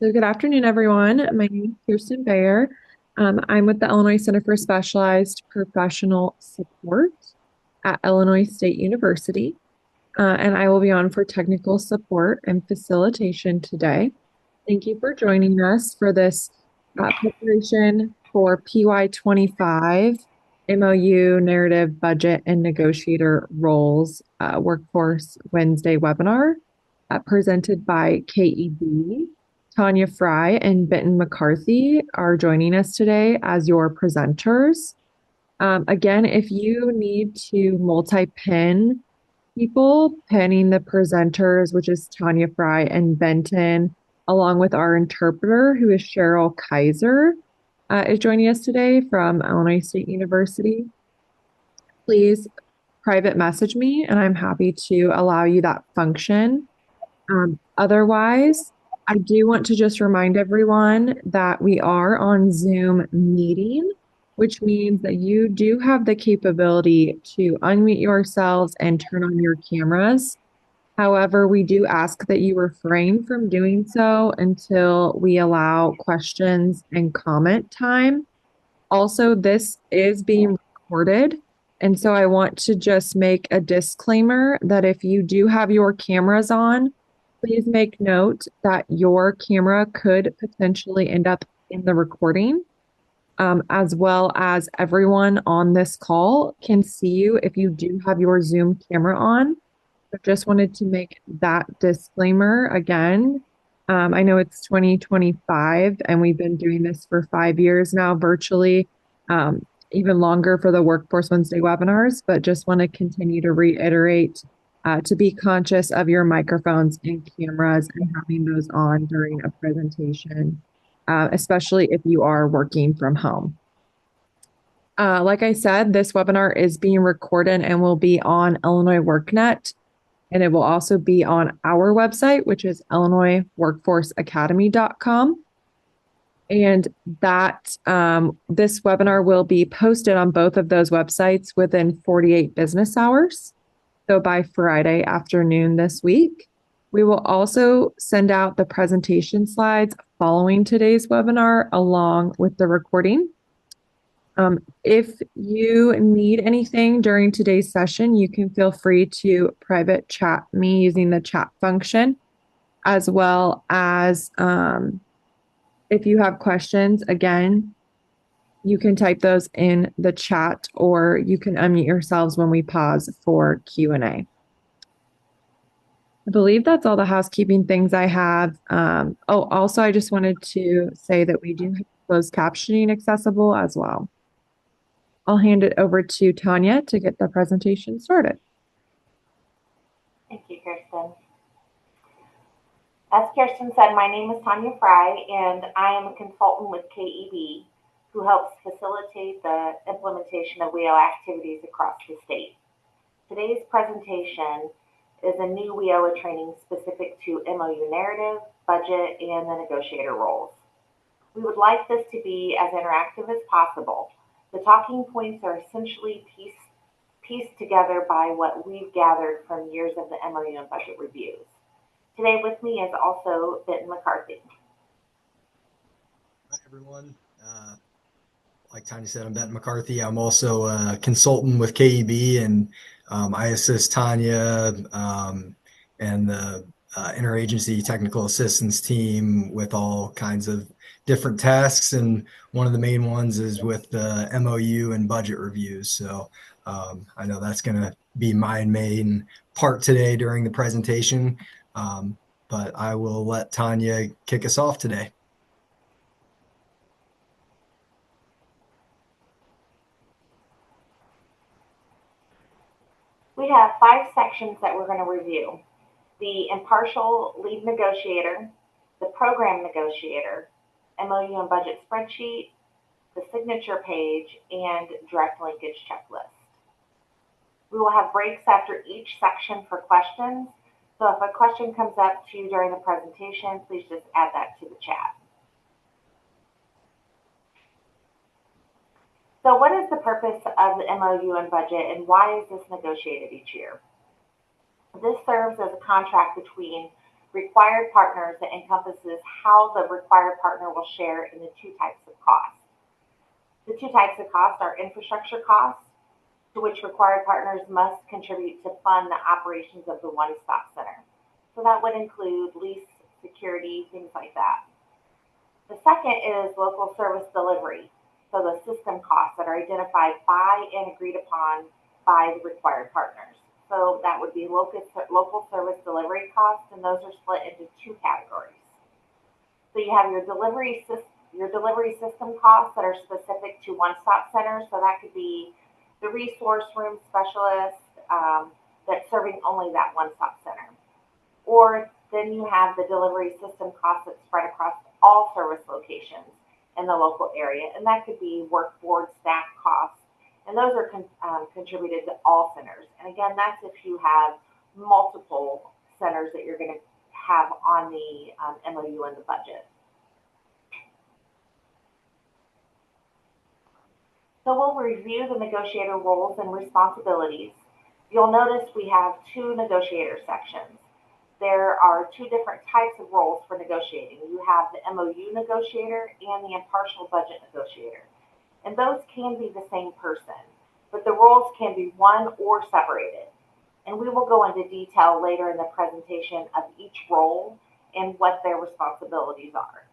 So good afternoon, everyone. My name is Kirsten Bayer. I'm with the Illinois Center for Specialized Professional Support at Illinois State University, and I will be on for technical support and facilitation today. Thank you for joining us for this preparation for PY25 MOU Narrative Budget and Negotiator Roles Workforce Wednesday webinar presented by KEB. Tanya Fry and Benton McCarthy are joining us today as your presenters. Again, if you need to multi-pin people, pinning the presenters, which is Tanya Fry and Benton, along with our interpreter, who is Cheryl Kaiser, is joining us today from Illinois State University. Please private message me, and I'm happy to allow you that function. Otherwise, I do want to just remind everyone that we are on Zoom meeting, which means that you do have the capability to unmute yourselves and turn on your cameras. However, we do ask that you refrain from doing so until we allow questions and comment time. Also, this is being recorded. And so I want to just make a disclaimer that if you do have your cameras on, please make note that your camera could potentially end up in the recording, as well as everyone on this call can see you if you do have your Zoom camera on. I just wanted to make that disclaimer again. I know it's 2025 and we've been doing this for 5 years now virtually, even longer for the Workforce Wednesday webinars, but just want to continue to reiterate to be conscious of your microphones and cameras and having those on during a presentation, especially if you are working from home. Like I said, this webinar is being recorded and will be on Illinois WorkNet, and it will also be on our website, which is illinoisworkforceacademy.com. And that this webinar will be posted on both of those websites within 48 business hours. So by Friday afternoon this week. We will also send out the presentation slides following today's webinar along with the recording. If you need anything during today's session, you can feel free to private chat me using the chat function, as well as if you have questions, again, you can type those in the chat or you can unmute yourselves when we pause for Q&A. I believe that's all the housekeeping things I have. Also, I just wanted to say that we do have closed captioning accessible as well. I'll hand it over to Tanya to get the presentation started. Thank you, Kirsten. As Kirsten said, my name is Tanya Fry, and I am a consultant with KEB who helps facilitate the implementation of WIOA activities across the state. Today's presentation is a new WIOA training specific to MOU narrative, budget, and the negotiator roles. We would like this to be as interactive as possible. The talking points are essentially pieced together by what we've gathered from years of the MOU and budget reviews. Today with me is also Benton McCarthy. Hi, everyone. Like Tanya said, I'm Benton McCarthy. I'm also a consultant with KEB, and I assist Tanya and the interagency technical assistance team with all kinds of different tasks. And one of the main ones is with the MOU and budget reviews. So I know that's going to be my main part today during the presentation. But I will let Tanya kick us off today. We have 5 sections that we're going to review: the impartial lead negotiator, the program negotiator, MOU and budget spreadsheet, the signature page, and direct linkage checklist. We will have breaks after each section for questions. So if a question comes up to you during the presentation, please just add that to the chat. So what is the purpose of the MOU and budget, and why is this negotiated each year? This serves as a contract between Required partners that encompasses how the required partner will share in the two types of costs. The two types of costs are infrastructure costs, to which required partners must contribute to fund the operations of the one-stop center. So that would include lease, security, things like that. The second is local service delivery, so the system costs that are identified by and agreed upon by the required partners. So that would be local service delivery costs, and those are split into two categories. So you have your delivery system costs that are specific to one-stop centers. So that could be the resource room specialist that's serving only that one-stop center. Or then you have the delivery system costs that spread across all service locations in the local area, and that could be work board staff costs, and those are contributed to all centers. And again, that's if you have multiple centers that you're going to have on the MOU and the budget. So we'll review the negotiator roles and responsibilities. You'll notice we have two negotiator sections. There are two different types of roles for negotiating. You have the MOU negotiator and the impartial budget negotiator. And those can be the same person, but the roles can be one or separated. And we will go into detail later in the presentation of each role and what their responsibilities are.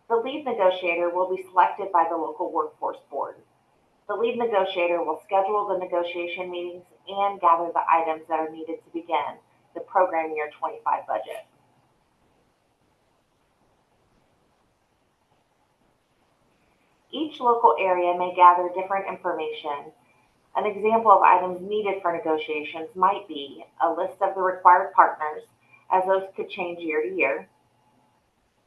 The lead negotiator will be selected by the local workforce board. The lead negotiator will schedule the negotiation meetings and gather the items that are needed to begin the program year 25 budget. Each local area may gather different information. An example of items needed for negotiations might be a list of the required partners, as those could change year to year,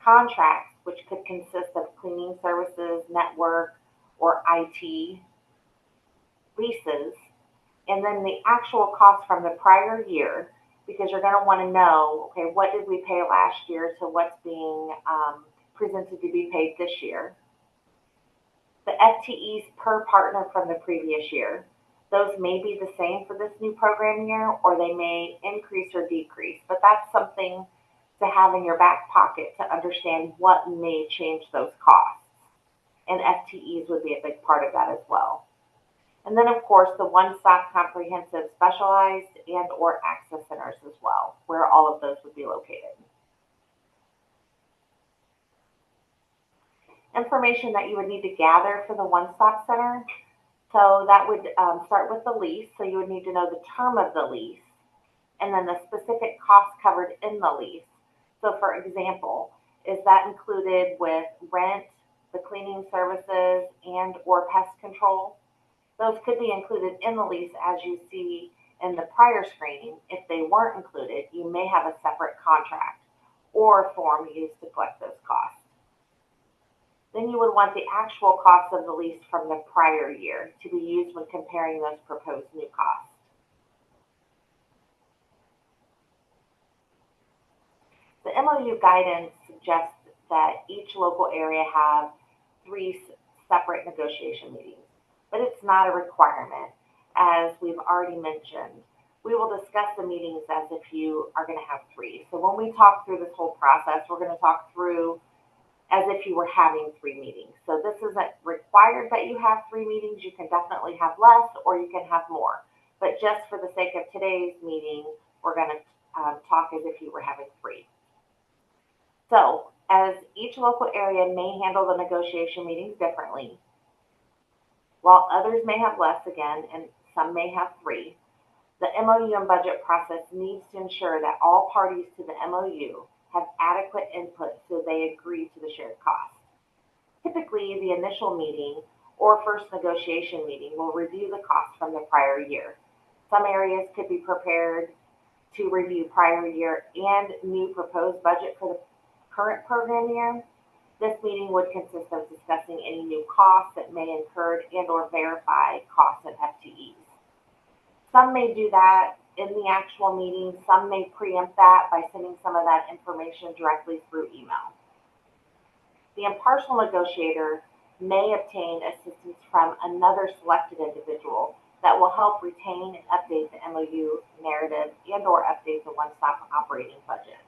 contracts, which could consist of cleaning services, network, or IT, leases, and then the actual cost from the prior year, because you're going to want to know, okay, what did we pay last year to what's being presented to be paid this year. The FTEs per partner from the previous year. Those may be the same for this new program year, or they may increase or decrease, but that's something to have in your back pocket to understand what may change those costs. And FTEs would be a big part of that as well. And then, of course, the one-stop comprehensive specialized and or access centers as well, where all of those would be located. Information that you would need to gather for the one-stop center. So that would start with the lease. So you would need to know the term of the lease and then the specific costs covered in the lease. So for example, is that included with rent, the cleaning services, and or pest control? Those could be included in the lease as you see in the prior screening. If they weren't included, you may have a separate contract or form used to collect those costs. Then you would want the actual cost of the lease from the prior year to be used when comparing those proposed new costs. The MOU guidance suggests that each local area have 3 separate negotiation meetings, but it's not a requirement, as we've already mentioned. We will discuss the meetings as if you are going to have 3. So when we talk through this whole process, we're going to talk through as if you were having 3 meetings. So this isn't required that you have 3 meetings. You can definitely have less or you can have more. But just for the sake of today's meeting, we're going to talk as if you were having 3. So as each local area may handle the negotiation meetings differently, while others may have less again, and some may have 3, the MOU and budget process needs to ensure that all parties to the MOU have adequate input so they agree to the shared cost. Typically, the initial meeting or first negotiation meeting will review the costs from the prior year. Some areas could be prepared to review prior year and new proposed budget for the current program year. This meeting would consist of discussing any new costs that may incur and or verify costs and FTEs. Some may do that in the actual meeting. Some may preempt that by sending some of that information directly through email. The impartial negotiator may obtain assistance from another selected individual that will help retain and update the MOU narrative and or update the one-stop operating budget.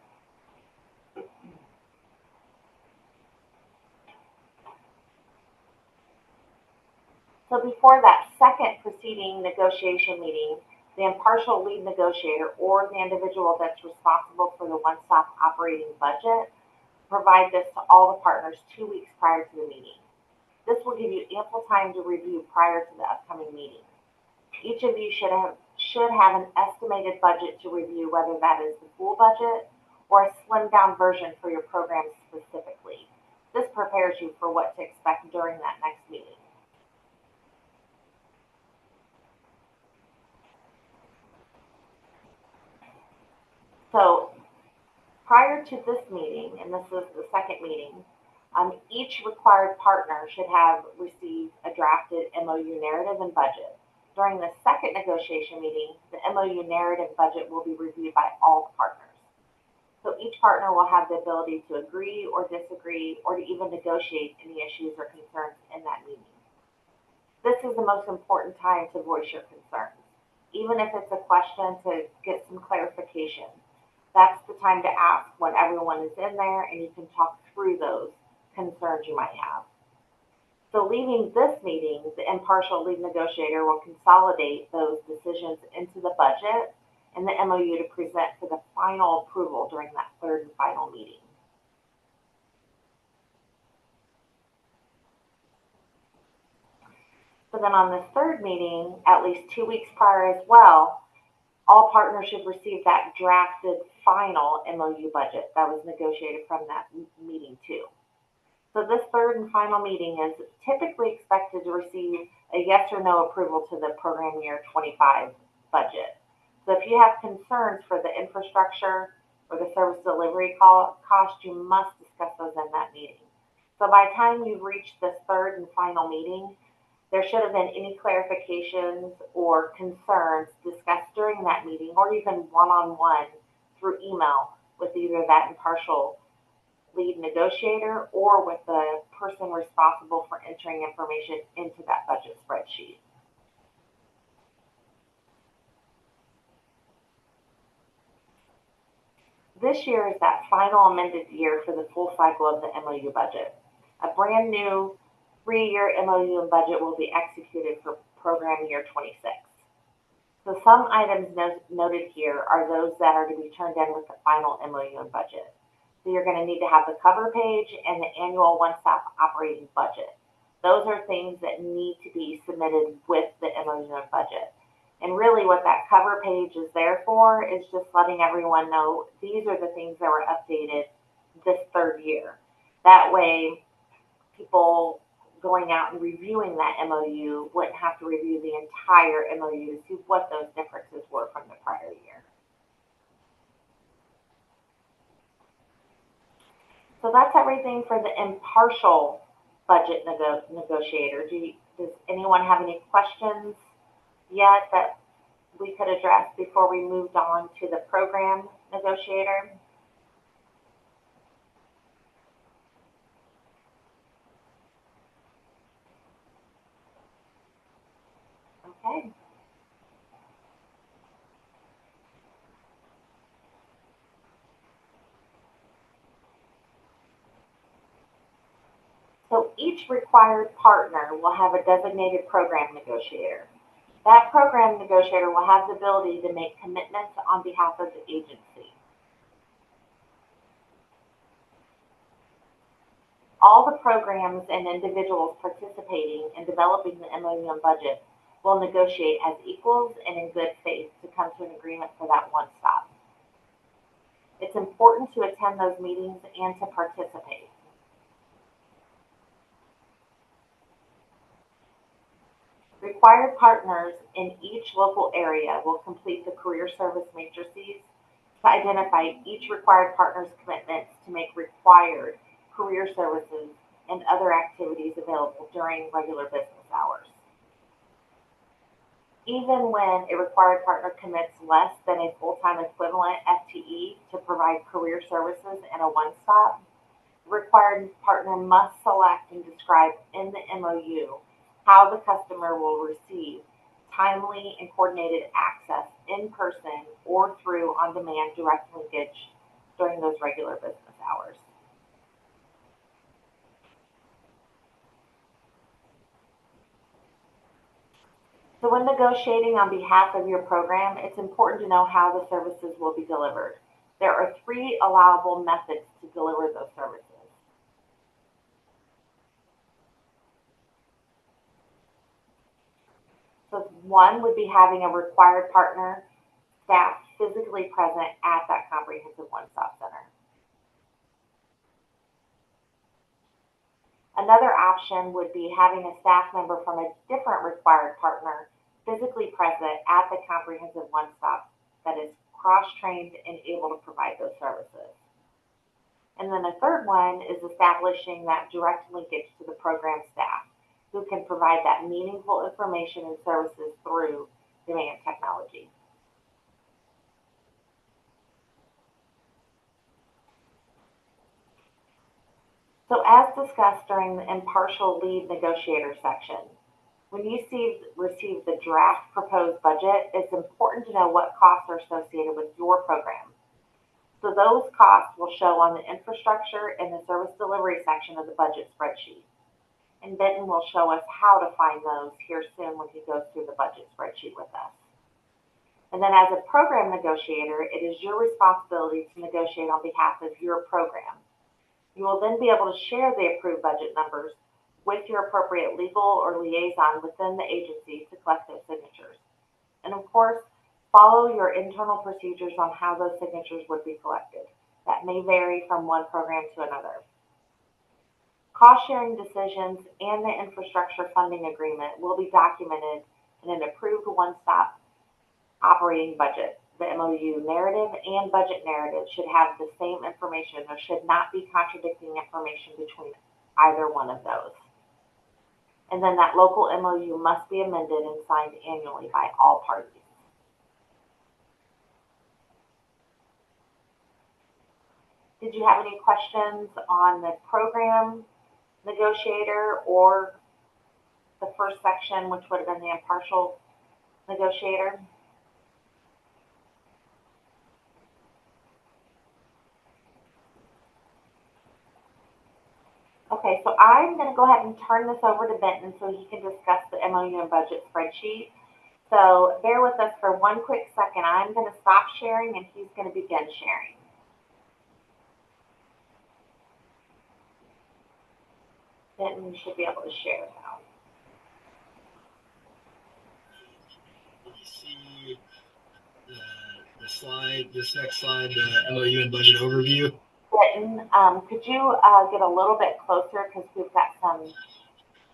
So before that second preceding negotiation meeting, the impartial lead negotiator or the individual that's responsible for the one-stop operating budget provide this to all the partners 2 weeks prior to the meeting. This will give you ample time to review prior to the upcoming meeting. Each of you should have an estimated budget to review, whether that is the full budget or a slimmed down version for your program specifically. This prepares you for what to expect during that next meeting. So prior to this meeting, and this is the second meeting, each required partner should have received a drafted MOU narrative and budget. During the second negotiation meeting, the MOU narrative budget will be reviewed by all the partners. So each partner will have the ability to agree or disagree or to even negotiate any issues or concerns in that meeting. This is the most important time to voice your concerns, even if it's a question to get some clarification. That's the time to ask when everyone is in there and you can talk through those concerns you might have. So leaving this meeting, the impartial lead negotiator will consolidate those decisions into the budget and the MOU to present for the final approval during that third and final meeting. So then on the third meeting, at least 2 weeks prior as well, all partners should receive that drafted final MOU budget that was negotiated from that meeting too. So this third and final meeting is typically expected to receive a yes or no approval to the program year 25 budget. So if you have concerns for the infrastructure or the service delivery cost, you must discuss those in that meeting. So by the time you've reached this third and final meeting, there should have been any clarifications or concerns discussed during that meeting, or even one-on-one through email with either that impartial lead negotiator or with the person responsible for entering information into that budget spreadsheet. This year is that final amended year for the full cycle of the MOU budget. A brand new 3-year MOU and budget will be executed for program year 26. So some items noted here are those that are to be turned in with the final MOU and budget. So you're going to need to have the cover page and the annual one-stop operating budget. Those are things that need to be submitted with the MOU and budget. And really what that cover page is there for is just letting everyone know these are the things that were updated this third year. That way people going out and reviewing that MOU wouldn't have to review the entire MOU to see what those differences were from the prior year. So that's everything for the impartial budget negotiator. Does anyone have any questions yet that we could address before we moved on to the program negotiator? Okay. So each required partner will have a designated program negotiator. That program negotiator will have the ability to make commitments on behalf of the agency. All the programs and individuals participating in developing the MOU and budget will negotiate as equals and in good faith to come to an agreement for that one stop. It's important to attend those meetings and to participate. Required partners in each local area will complete the career service matrices to identify each required partner's commitments to make required career services and other activities available during regular business hours. Even when a required partner commits less than a full-time equivalent FTE to provide career services in a one-stop, the required partner must select and describe in the MOU how the customer will receive timely and coordinated access in person or through on-demand direct linkage during those regular business hours. So when negotiating on behalf of your program, it's important to know how the services will be delivered. There are 3 allowable methods to deliver those services. So one would be having a required partner staff physically present at that comprehensive one-stop center. Another option would be having a staff member from a different required partner physically present at the comprehensive one-stop that is cross-trained and able to provide those services. And then a third one is establishing that direct linkage to the program staff who can provide that meaningful information and services through demand technology. So as discussed during the impartial lead negotiator section, when you receive the draft proposed budget, it's important to know what costs are associated with your program. So those costs will show on the infrastructure and the service delivery section of the budget spreadsheet. And Benton will show us how to find those here soon when he goes through the budget spreadsheet with us. And then as a program negotiator, it is your responsibility to negotiate on behalf of your program. You will then be able to share the approved budget numbers with your appropriate legal or liaison within the agency to collect those signatures. And of course, follow your internal procedures on how those signatures would be collected. That may vary from one program to another. Cost sharing decisions and the infrastructure funding agreement will be documented in an approved one-stop operating budget. The MOU narrative and budget narrative should have the same information. There should not be contradicting information between either one of those. And then that local MOU must be amended and signed annually by all parties. Did you have any questions on the program negotiator or the first section, which would have been the impartial negotiator? Okay, so I'm going to go ahead and turn this over to Benton so he can discuss the MOU and budget spreadsheet. So bear with us for one quick second. I'm going to stop sharing and he's going to begin sharing. Benton, you should be able to share now. You see the slide, this next slide, the MOU and budget overview. Benton, could you get a little bit closer because we've got some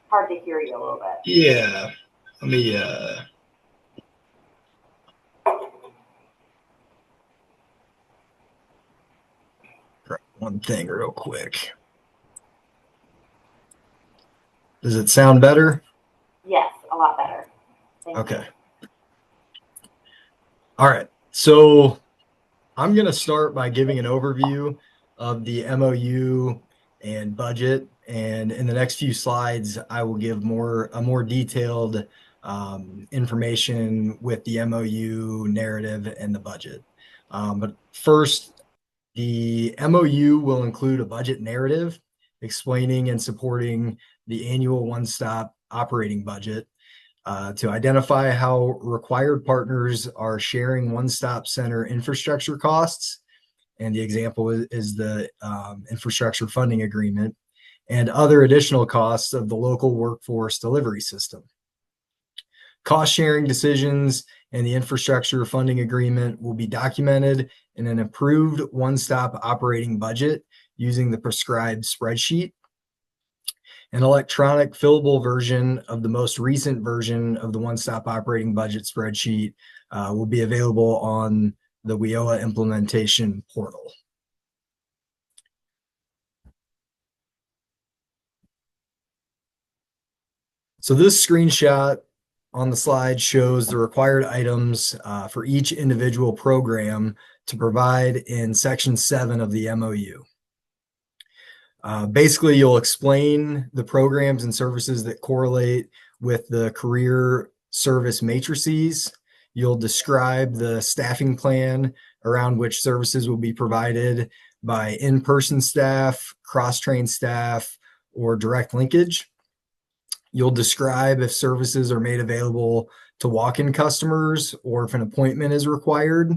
hard to hear you a little bit. Yeah, let me correct one thing real quick. Does it sound better? Yes, a lot better. Thank you. All right. So I'm going to start by giving an overview of the MOU and budget. And in the next few slides, I will give a more detailed information with the MOU narrative and the budget. But first, the MOU will include a budget narrative explaining and supporting the annual one-stop operating budget to identify how required partners are sharing one-stop center infrastructure costs. And the example is the infrastructure funding agreement and other additional costs of the local workforce delivery system. Cost sharing decisions and the infrastructure funding agreement will be documented in an approved one-stop operating budget using the prescribed spreadsheet. An electronic fillable version of the most recent version of the one-stop operating budget spreadsheet will be available on the WIOA implementation portal. So this screenshot on the slide shows the required items for each individual program to provide in Section 7 of the MOU. Basically, you'll explain the programs and services that correlate with the career service matrices. You'll describe the staffing plan around which services will be provided by in-person staff, cross-trained staff, or direct linkage. You'll describe if services are made available to walk-in customers or if an appointment is required.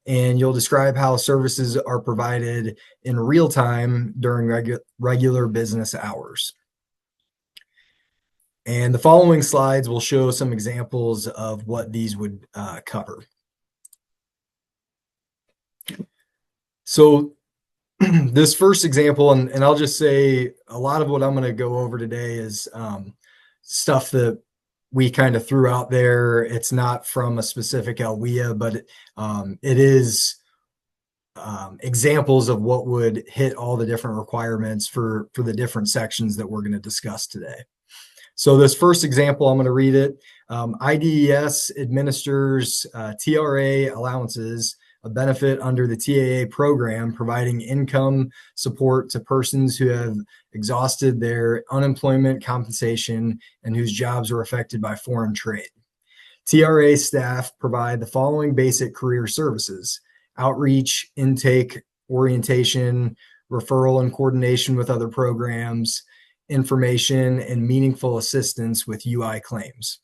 And you'll describe how services are provided in real time during regular business hours. And the following slides will show some examples of what these would cover. So this first example, and I'll just say a lot of what I'm going to go over today is stuff that we kind of threw out there. It's not from a specific LWIA, but it is examples of what would hit all the different requirements for the different sections that we're going to discuss today. So this first example, I'm going to read it. IDES administers TRA allowances, a benefit under the TAA program, providing income support to persons who have exhausted their unemployment compensation and whose jobs are affected by foreign trade. TRA staff provide the following basic career services: outreach, intake, orientation, referral and coordination with other programs, information, and meaningful assistance with UI claims.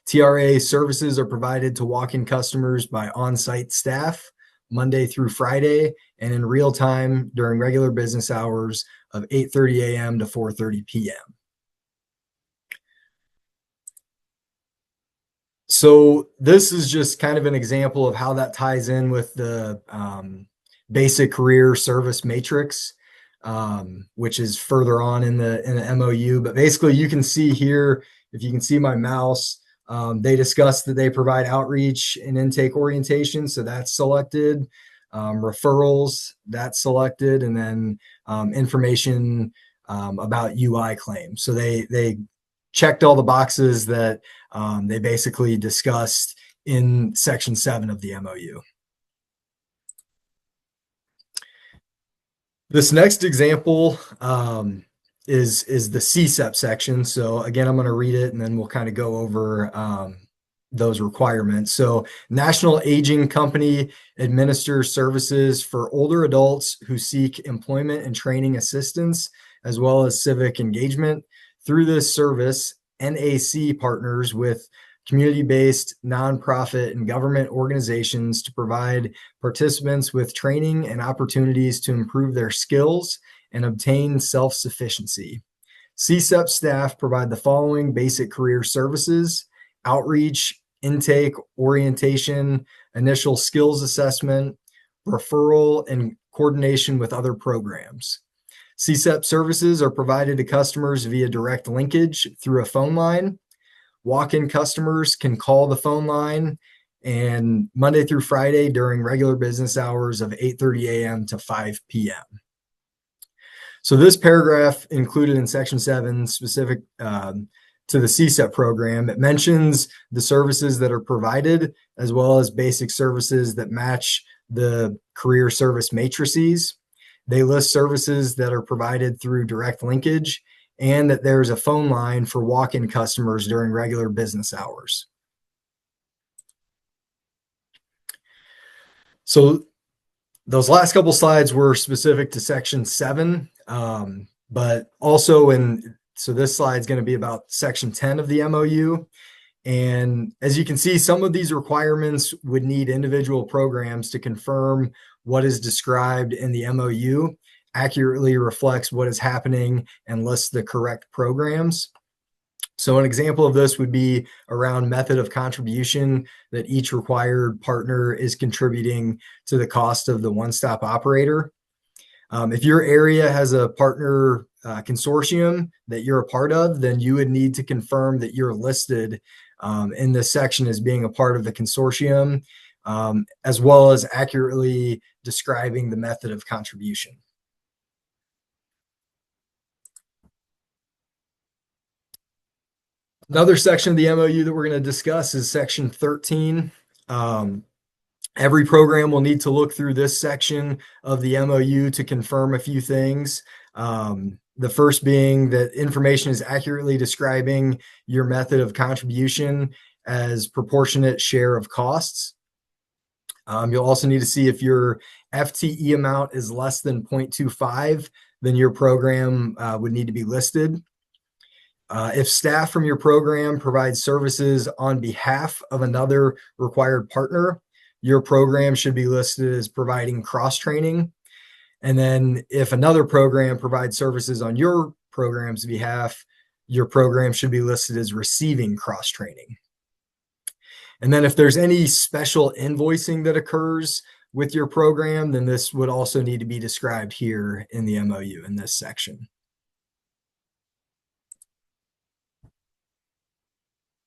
TRA services are provided to walk-in customers by on-site staff Monday through Friday and in real time during regular business hours of 8:30 a.m. to 4:30 p.m. So this is just kind of an example of how that ties in with the basic career service matrix, which is further on in the MOU. But basically, you can see here, if you can see my mouse, they discuss that they provide outreach and intake orientation, so that's selected. Referrals, that's selected, and then information about UI claims. So they checked all the boxes that they basically discussed in Section 7 of the MOU. This next example is the CSEP section. So again, I'm going to read it and then we'll kind of go over those requirements. So National Aging Company administers services for older adults who seek employment and training assistance, as well as civic engagement. Through this service, NAC partners with community-based nonprofit and government organizations to provide participants with training and opportunities to improve their skills and obtain self-sufficiency. CSEP staff provide the following basic career services: outreach, intake, orientation, initial skills assessment, referral, and coordination with other programs. CSEP services are provided to customers via direct linkage through a phone line. Walk-in customers can call the phone line, and Monday through Friday during regular business hours of 8:30 a.m. to 5 p.m. So this paragraph included in Section 7 specific to the CSEP program. It mentions the services that are provided, as well as basic services that match the career service matrices. They list services that are provided through direct linkage, and that there's a phone line for walk-in customers during regular business hours. So those last couple slides were specific to Section 7, but also so this slide is going to be about Section 10 of the MOU. And as you can see, some of these requirements would need individual programs to confirm what is described in the MOU accurately reflects what is happening and lists the correct programs. So an example of this would be around method of contribution, that each required partner is contributing to the cost of the one-stop operator. If your area has a partner consortium that you're a part of, then you would need to confirm that you're listed in this section as being a part of the consortium, as well as accurately describing the method of contribution. Another section of the MOU that we're going to discuss is Section 13. Every program will need to look through this section of the MOU to confirm a few things. The first being that information is accurately describing your method of contribution as proportionate share of costs. You'll also need to see if your FTE amount is less than 0.25, then your program would need to be listed. If staff from your program provides services on behalf of another required partner, your program should be listed as providing cross-training. And then if another program provides services on your program's behalf, your program should be listed as receiving cross-training. And then if there's any special invoicing that occurs with your program, then this would also need to be described here in the MOU in this section.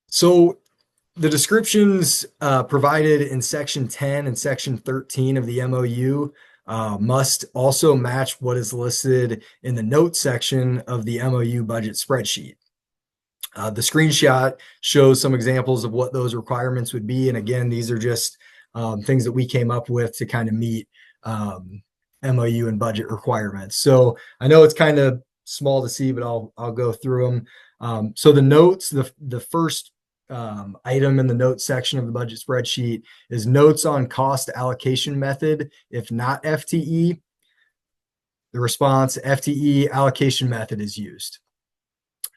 So the descriptions provided in section 10 and section 13 of the MOU must also match what is listed in the notes section of the MOU budget spreadsheet. The screenshot shows some examples of what those requirements would be. And again, these are just things that we came up with to kind of meet MOU and budget requirements. So I know it's kind of small to see, but I'll go through them. So the notes, the first item in the notes section of the budget spreadsheet is notes on cost allocation method, if not FTE. The response, FTE allocation method is used.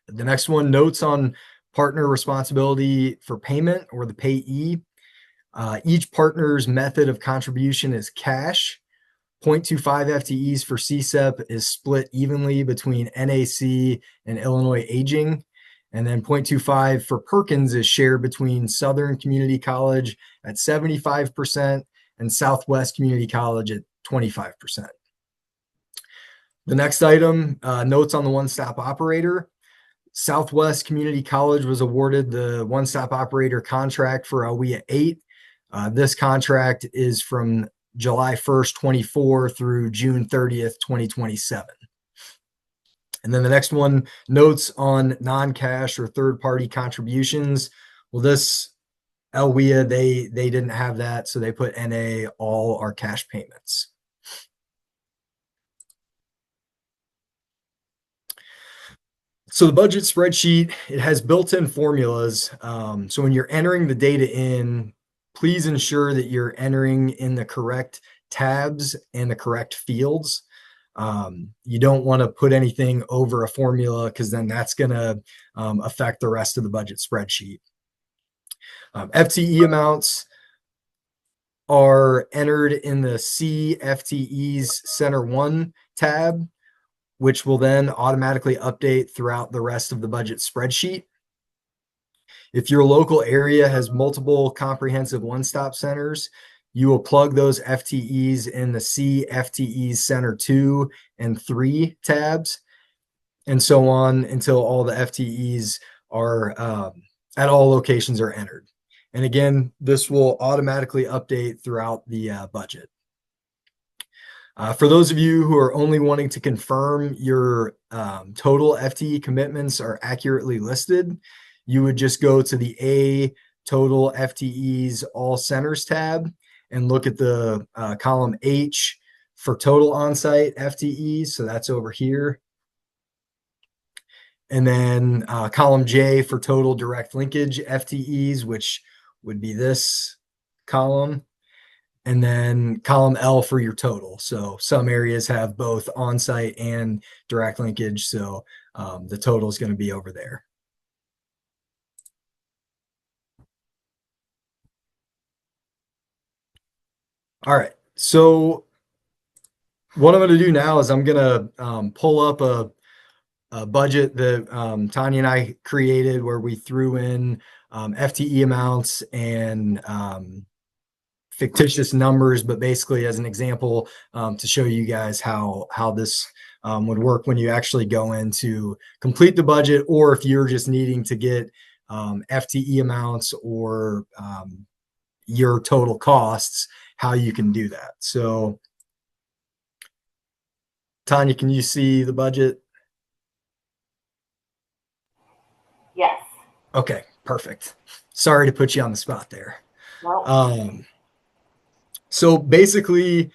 The next one, notes on partner responsibility for payment or the payee. Each partner's method of contribution is cash. 0.25 FTEs for CSEP is split evenly between NAC and Illinois Aging. And then 0.25 for Perkins is shared between Southern Community College at 75% and Southwest Community College at 25%. The next item, notes on the one-stop operator. Southwest Community College was awarded the one-stop operator contract for WIOA 8. This contract is from July 1st, 24 through June 30th, 2027. And then the next one, notes on non-cash or third-party contributions. Well, this WIOA, they didn't have that, so they put NA, all our cash payments. So the budget spreadsheet, it has built-in formulas. So when you're entering the data in, please ensure that you're entering in the correct tabs and the correct fields. You don't want to put anything over a formula because then that's going to affect the rest of the budget spreadsheet. FTE amounts are entered in the C FTEs Center 1 tab, which will then automatically update throughout the rest of the budget spreadsheet. If your local area has multiple comprehensive one-stop centers, you will plug those FTEs in the C FTEs Center 2 and 3 tabs, and so on until all the FTEs are at all locations are entered. And again, this will automatically update throughout the budget. For those of you who are only wanting to confirm your total FTE commitments are accurately listed, you would just go to the A total FTEs all centers tab and look at the column H for total on-site FTEs. So that's over here. And then column J for total direct linkage FTEs, which would be this column. And then column L for your total. So some areas have both on-site and direct linkage. So the total is going to be over there. All right. So what I'm going to do now is I'm going to pull up a budget that Tanya and I created where we threw in FTE amounts and fictitious numbers, but basically as an example to show you guys how this would work when you actually go in to complete the budget, or if you're just needing to get FTE amounts or your total costs, how you can do that. So Tanya, can you see the budget? Yes. Okay, perfect. Sorry to put you on the spot there. No. So basically,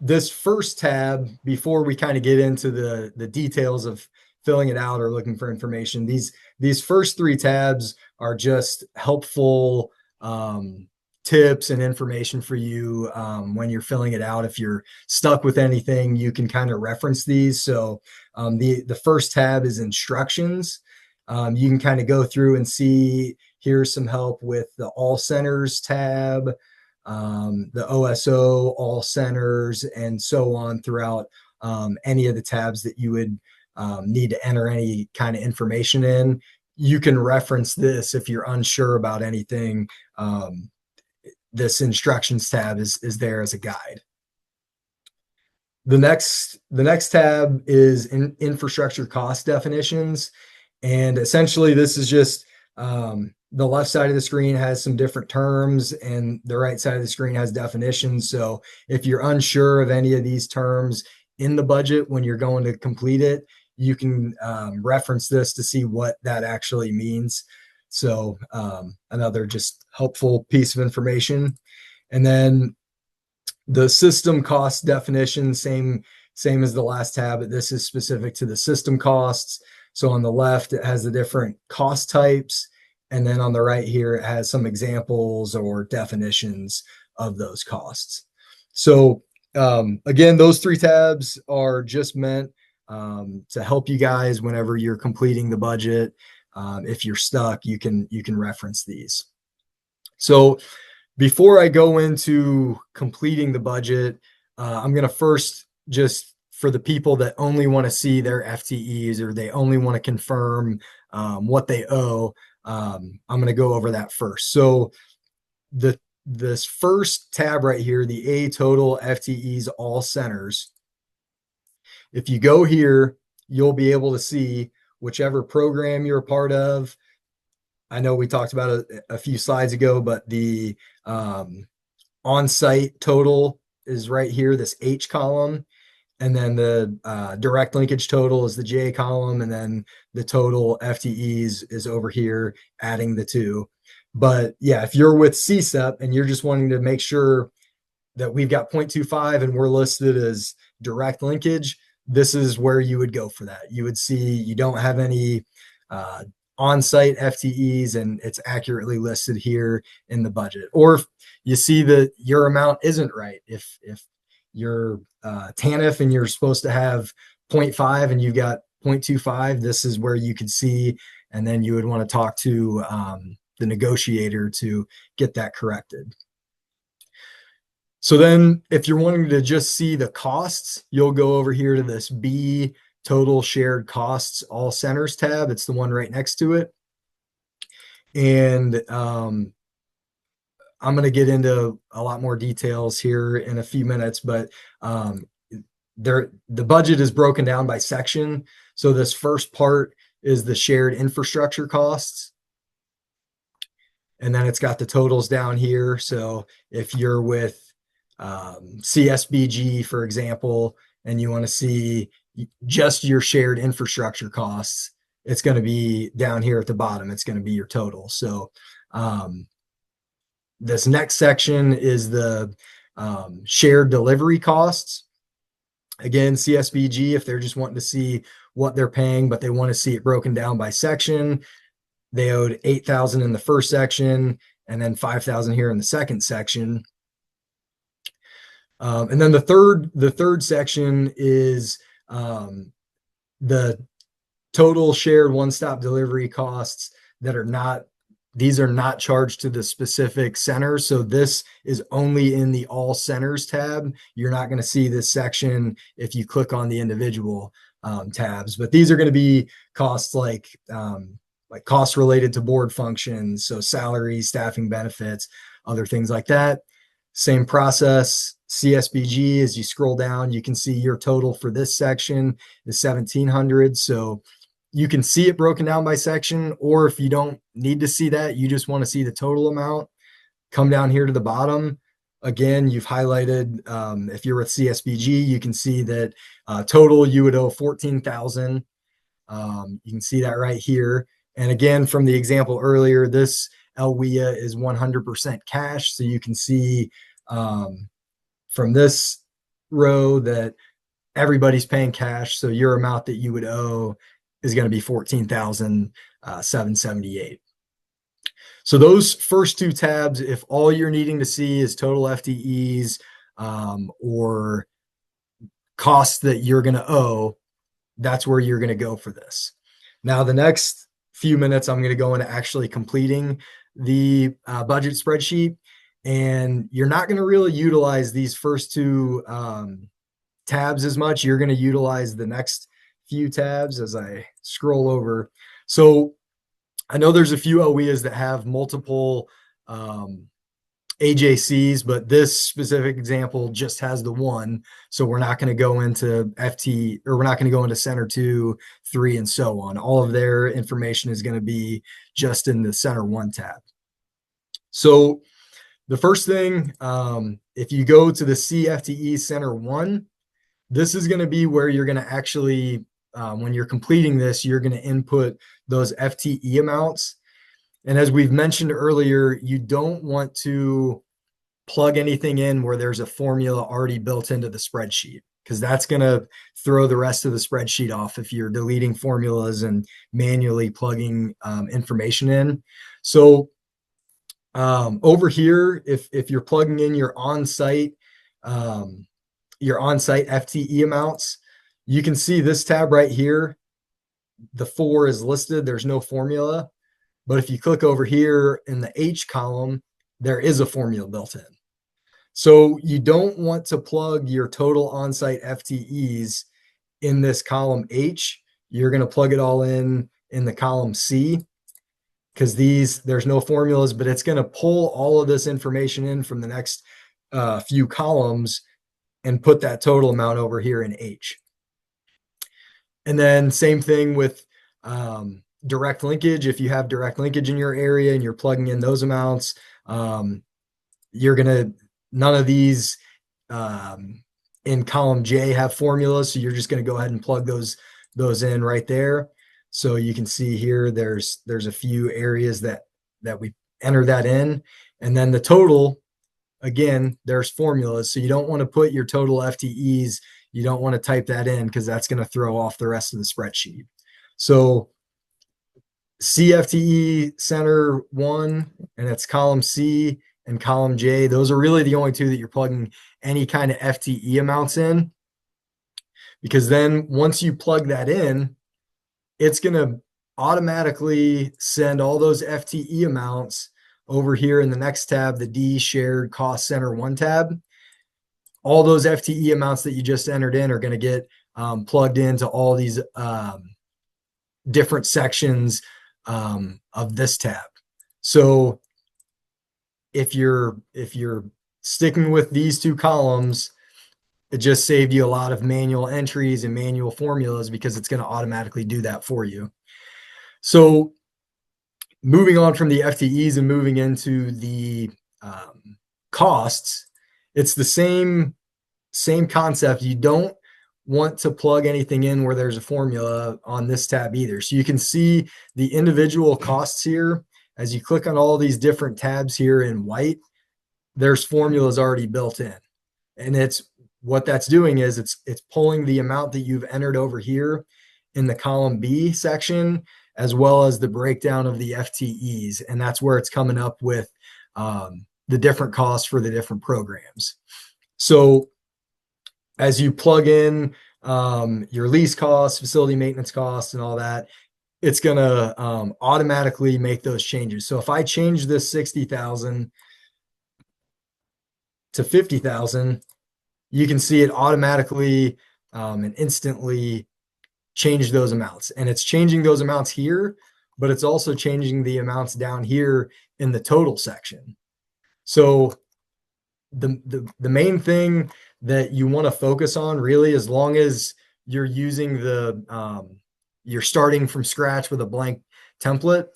This first tab, before we kind of get into the details of filling it out or looking for information, these first three tabs are just helpful tips and information for you when you're filling it out. If you're stuck with anything, you can kind of reference these. So the first tab is instructions. You can kind of go through and see, here's some help with the all centers tab, the OSO, all centers, and so on throughout any of the tabs that you would need to enter any kind of information in. You can reference this if you're unsure about anything. This instructions tab is there as a guide. The next tab is infrastructure cost definitions. And essentially this is just the left side of the screen has some different terms and the right side of the screen has definitions. So if you're unsure of any of these terms in the budget when you're going to complete it, you can reference this to see what that actually means. So another just helpful piece of information. And then the system cost definition, same as the last tab, but this is specific to the system costs. So on the left, it has the different cost types. And then on the right here, it has some examples or definitions of those costs. So again, those three tabs are just meant to help you guys whenever you're completing the budget. If you're stuck, you can reference these. So before I go into completing the budget, I'm going to first, just for the people that only want to see their FTEs or they only want to confirm what they owe, I'm going to go over that first. So this first tab right here, the A total FTEs all centers, if you go here, you'll be able to see whichever program you're a part of. I know we talked about it a few slides ago, but the on-site total is right here, this H column. And then the direct linkage total is the J column. And then the total FTEs is over here, adding the two. But yeah, if you're with CSEP and you're just wanting to make sure that we've got 0.25 and we're listed as direct linkage, this is where you would go for that. You would see you don't have any on-site FTEs and it's accurately listed here in the budget. Or if you see that your amount isn't right, if you're TANF and you're supposed to have 0.5 and you've got 0.25, this is where you could see, and then you would want to talk to the negotiator to get that corrected. So then if you're wanting to just see the costs, you'll go over here to this B total shared costs all centers tab. It's the one right next to it. And I'm going to get into a lot more details here in a few minutes, but the budget is broken down by section. So this first part is the shared infrastructure costs. And then it's got the totals down here. So if you're with CSBG, for example, and you want to see just your shared infrastructure costs, it's going to be down here at the bottom. It's going to be your total. So this next section is the shared delivery costs. Again, CSBG, if they're just wanting to see what they're paying, but they want to see it broken down by section, they owed $8,000 in the first section and then $5,000 here in the second section. And then the third section is the total shared one-stop delivery costs that are not, these are not charged to the specific center. So this is only in the all centers tab. You're not going to see this section if you click on the individual tabs, but these are going to be costs like costs related to board functions. So salaries, staffing, benefits, other things like that. Same process. CSBG, as you scroll down, you can see your total for this section is 1,700. So you can see it broken down by section, or if you don't need to see that, you just want to see the total amount, come down here to the bottom. Again, you've highlighted, if you're with CSBG, you can see that total you would owe 14,000. You can see that right here. And again, from the example earlier, this LWIA is 100% cash. So you can see from this row that everybody's paying cash. So your amount that you would owe is going to be 14,778. So those first two tabs, if all you're needing to see is total FTEs or costs that you're going to owe, that's where you're going to go for this. Now, the next few minutes, I'm going to go into actually completing the budget spreadsheet. And you're not going to really utilize these first two tabs as much. You're going to utilize the next few tabs as I scroll over. So I know there's a few OEAs that have multiple AJCs, but this specific example just has the one. So we're not going to go into FT, or we're not going to go into Center 2, 3, and so on. All of their information is going to be just in the Center 1 tab. So the first thing, if you go to the CFTE Center 1, this is going to be where you're going to actually, when you're completing this, you're going to input those FTE amounts. And as we've mentioned earlier, you don't want to plug anything in where there's a formula already built into the spreadsheet, because that's going to throw the rest of the spreadsheet off if you're deleting formulas and manually plugging information in. So over here, if you're plugging in your on-site FTE amounts, you can see this tab right here. The 4 is listed. There's no formula. But if you click over here in the H column, there is a formula built in. So you don't want to plug your total on-site FTEs in this column H. You're going to plug it all in the column C, because there's no formulas, but it's going to pull all of this information in from the next few columns and put that total amount over here in H. And then same thing with direct linkage. If you have direct linkage in your area and you're plugging in those amounts, none of these in column J have formulas. So you're just going to go ahead and plug those in right there. So you can see here, there's a few areas that we enter that in. And then the total, again, there's formulas. So you don't want to put your total FTEs. You don't want to type that in, because that's going to throw off the rest of the spreadsheet. So CFTE Center 1, and it's column C and column J. Those are really the only two that you're plugging any kind of FTE amounts in, because then once you plug that in, it's going to automatically send all those FTE amounts over here in the next tab, the D Shared Cost Center 1 tab. All those FTE amounts that you just entered in are going to get plugged into all these different sections of this tab. So if you're sticking with these two columns, it just saved you a lot of manual entries and manual formulas, because it's going to automatically do that for you. So moving on from the FTEs and moving into the costs, it's the same concept. You don't want to plug anything in where there's a formula on this tab either. So you can see the individual costs here. As you click on all these different tabs here in white, there's formulas already built in. And what that's doing is it's pulling the amount that you've entered over here in the column B section, as well as the breakdown of the FTEs. And that's where it's coming up with the different costs for the different programs. So as you plug in your lease costs, facility maintenance costs, and all that, it's going to automatically make those changes. So if I change this 60,000 to 50,000, you can see it automatically and instantly change those amounts. And it's changing those amounts here, but it's also changing the amounts down here in the total section. So the main thing that you want to focus on, really, as long as you're using you're starting from scratch with a blank template,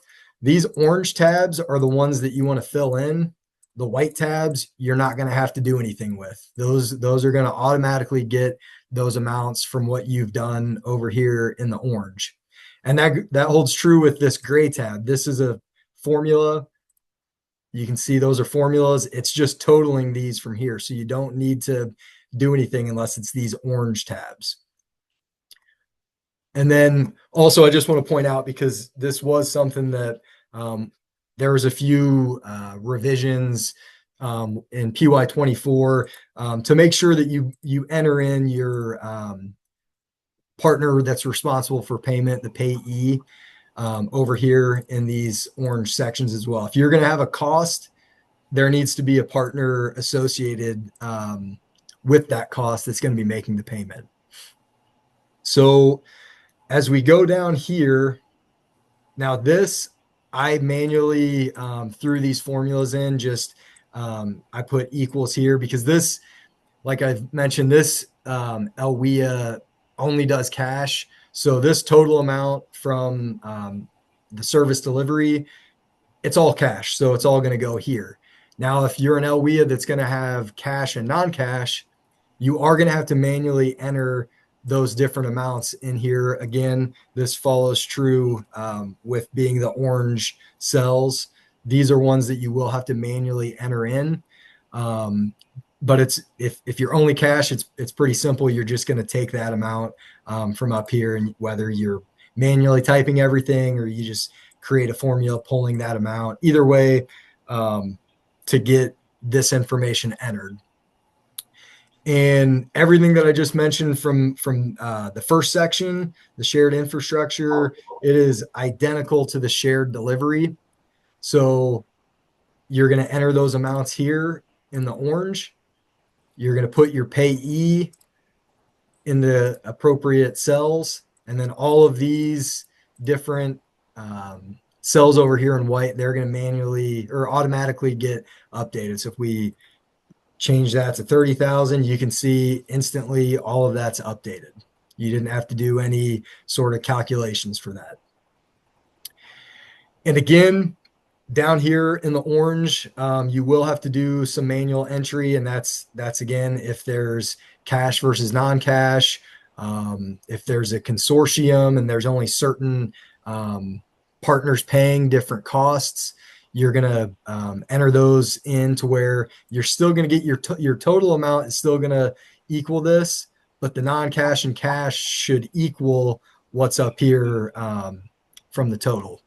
these orange tabs are the ones that you want to fill in. The white tabs, you're not going to have to do anything with. Those are going to automatically get those amounts from what you've done over here in the orange. And that holds true with this gray tab. This is a formula You can see those are formulas. It's just totaling these from here. So you don't need to do anything unless it's these orange tabs. And then also, I just want to point out, because this was something that there was a few revisions in PY24 to make sure that you enter in your partner that's responsible for payment, the payee, over here in these orange sections as well. If you're going to have a cost, there needs to be a partner associated with that cost that's going to be making the payment. So as we go down here, now this, I manually threw these formulas in, just I put equals here because this, like I've mentioned, this LWIA only does cash. So this total amount from the service delivery, it's all cash. So it's all going to go here. Now, if you're an LWIA that's going to have cash and non-cash, you are going to have to manually enter those different amounts in here. Again, this follows true with being the orange cells. These are ones that you will have to manually enter in. But it's if you're only cash, it's pretty simple. You're just going to take that amount from up here, and whether you're manually typing everything or you just create a formula pulling that amount, either way, to get this information entered. And everything that I just mentioned from the first section, the shared infrastructure, it is identical to the shared delivery. So you're going to enter those amounts here in the orange. You're going to put your payee in the appropriate cells. And then all of these different cells over here in white, they're going to manually or automatically get updated. So if we change that to 30,000, you can see instantly all of that's updated. You didn't have to do any sort of calculations for that. And again, down here in the orange, you will have to do some manual entry, and that's again if there's cash versus non-cash, if there's a consortium and there's only certain partners paying different costs, you're going to enter those in to where you're still going to get your total amount is still going to equal this, but the non-cash and cash should equal what's up here from the total.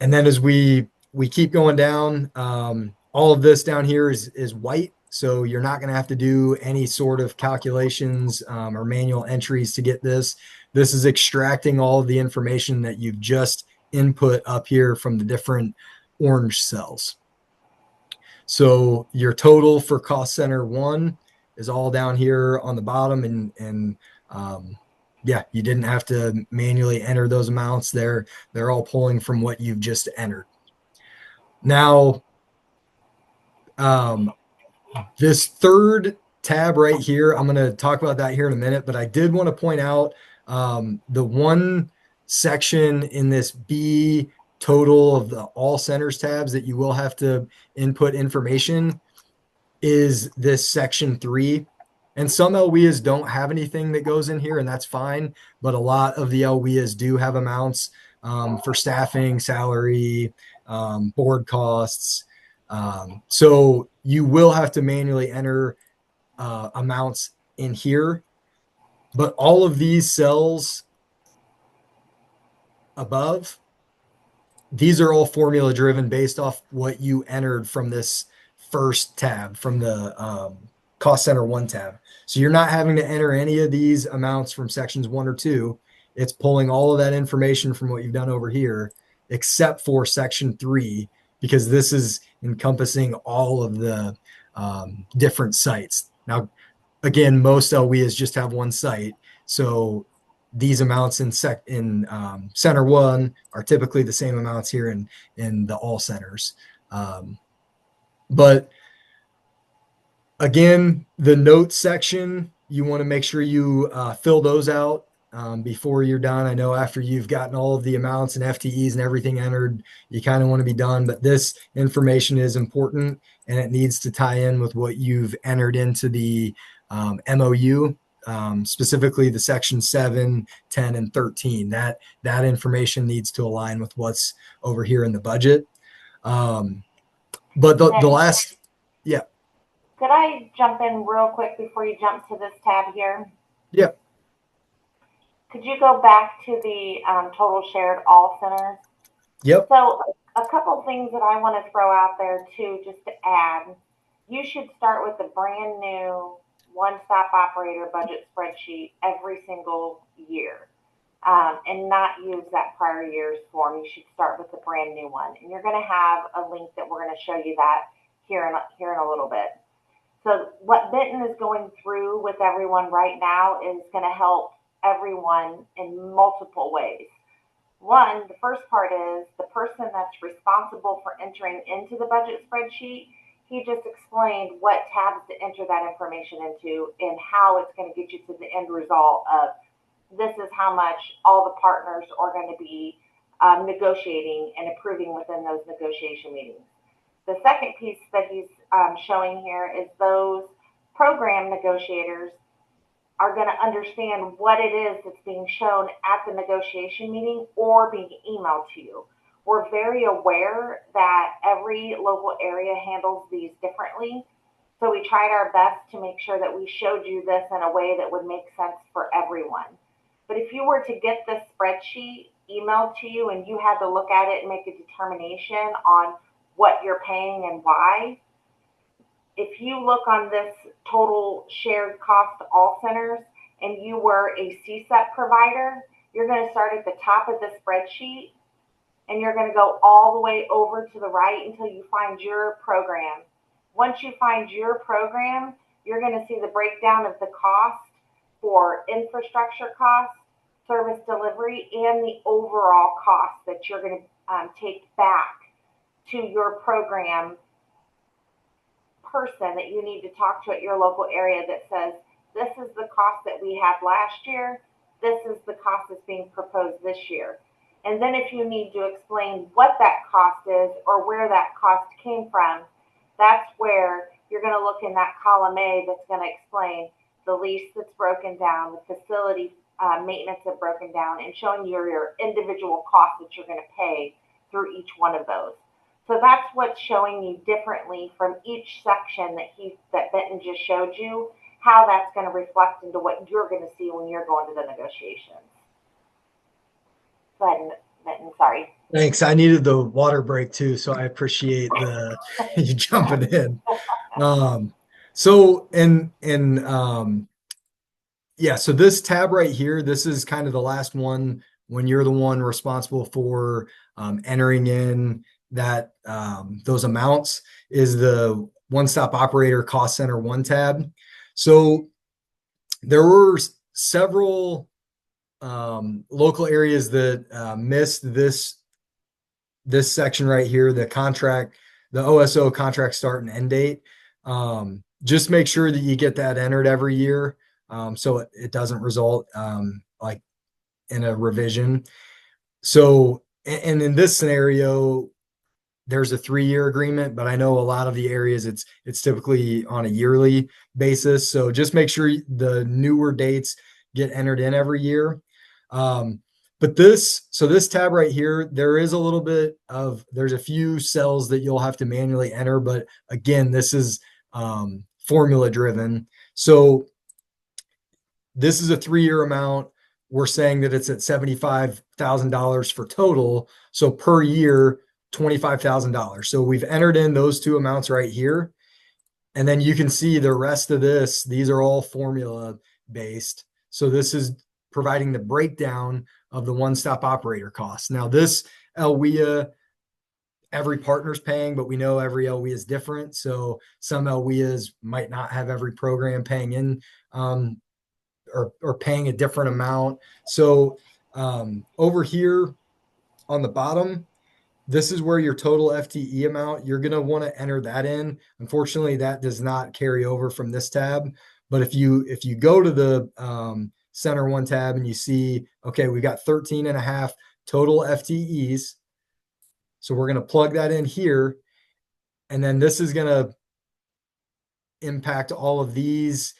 And then as we keep going down, all of this down here is white. So you're not going to have to do any sort of calculations or manual entries to get this. This is extracting all of the information that you've just input up here from the different orange cells. So your total for cost center 1 is all down here on the bottom, and yeah, you didn't have to manually enter those amounts. They're all pulling from what you've just entered. Now, this third tab right here, I'm going to talk about that here in a minute, but I did want to point out the one section in this B total of the all centers tabs that you will have to input information is this section 3. And some LWIAs don't have anything that goes in here, and that's fine. But a lot of the LWIAs do have amounts for staffing, salary, board costs. So you will have to manually enter amounts in here. But all of these cells above, these are all formula driven based off what you entered from this first tab, from the cost center 1 tab. So you're not having to enter any of these amounts from sections 1 or 2. It's pulling all of that information from what you've done over here, except for section 3, because this is encompassing all of the different sites. Now, again, most LWIAs just have one site. So these amounts in center 1 are typically the same amounts here in the all centers. But again, the notes section, you want to make sure you fill those out before you're done. I know after you've gotten all of the amounts and FTEs and everything entered, you kind of want to be done. But this information is important, and it needs to tie in with what you've entered into the MOU, specifically the section 7, 10, and 13. That information needs to align with what's over here in the budget. But the Then, last, yeah, could I jump in real quick before you jump to this tab here? yeah, Could you go back to the total shared all centers? yep, So a couple things that I want to throw out there too, just to add, you should start with a brand new one-stop operator budget spreadsheet every single year. And not use that prior year's form. You should start with a brand new one. And you're going to have a link that we're going to show you that here in a little bit. So what Benton is going through with everyone right now is going to help everyone in multiple ways. One, the first part is the person that's responsible for entering into the budget spreadsheet. He just explained what tabs to enter that information into and how it's going to get you to the end result of this is how much all the partners are going to be negotiating and approving within those negotiation meetings. The second piece that he's showing here is those program negotiators are going to understand what it is that's being shown at the negotiation meeting or being emailed to you. We're very aware that every local area handles these differently. So we tried our best to make sure that we showed you this in a way that would make sense for everyone. But if you were to get this spreadsheet emailed to you and you had to look at it and make a determination on what you're paying and why, if you look on this total shared cost to all centers and you were a CSEP provider, you're going to start at the top of the spreadsheet and you're going to go all the way over to the right until you find your program. Once you find your program, you're going to see the breakdown of the cost for infrastructure costs, service delivery, and the overall cost that you're going to take back to your program person that you need to talk to at your local area that says, this is the cost that we had last year, this is the cost that's being proposed this year. And then if you need to explain what that cost is or where that cost came from, that's where you're going to look in that column A that's going to explain the lease that's broken down, the facility maintenance that's broken down, and showing you your individual costs that you're going to pay through each one of those. So that's what's showing you differently from each section that Benton just showed you, how that's going to reflect into what you're going to see when you're going to the negotiations. Go ahead, Benton, sorry. thanks. I needed the water break too, so I appreciate the you jumping in. So yeah, so this tab right here, this is kind of the last one when you're the one responsible for entering in that those amounts, is the one-stop operator cost center one tab. So there were several local areas that missed this section right here, the OSO contract start and end date. Just make sure that you get that entered every year, so it doesn't result like in a revision. So, and in this scenario, there's a 3-year agreement, but I know a lot of the areas it's typically on a yearly basis. So just make sure the newer dates get entered in every year. But this tab right here, there's a few cells that you'll have to manually enter, but again, this is formula driven. So this is a 3-year amount. We're saying that it's at $75,000 for total. So per year, $25,000. So we've entered in those two amounts right here. And then you can see the rest of this, these are all formula based. So this is providing the breakdown of the one-stop operator costs. Now this LWIA, every partner's paying, but we know every LWIA is different. So some LWIAs might not have every program paying in or paying a different amount. So over here on the bottom, this is where your total FTE amount, you're going to want to enter that in. Unfortunately, that does not carry over from this tab. But if you go to the center one tab and you see, okay, we got 13 and a half total FTEs. So we're going to plug that in here. And then this is going to impact all of these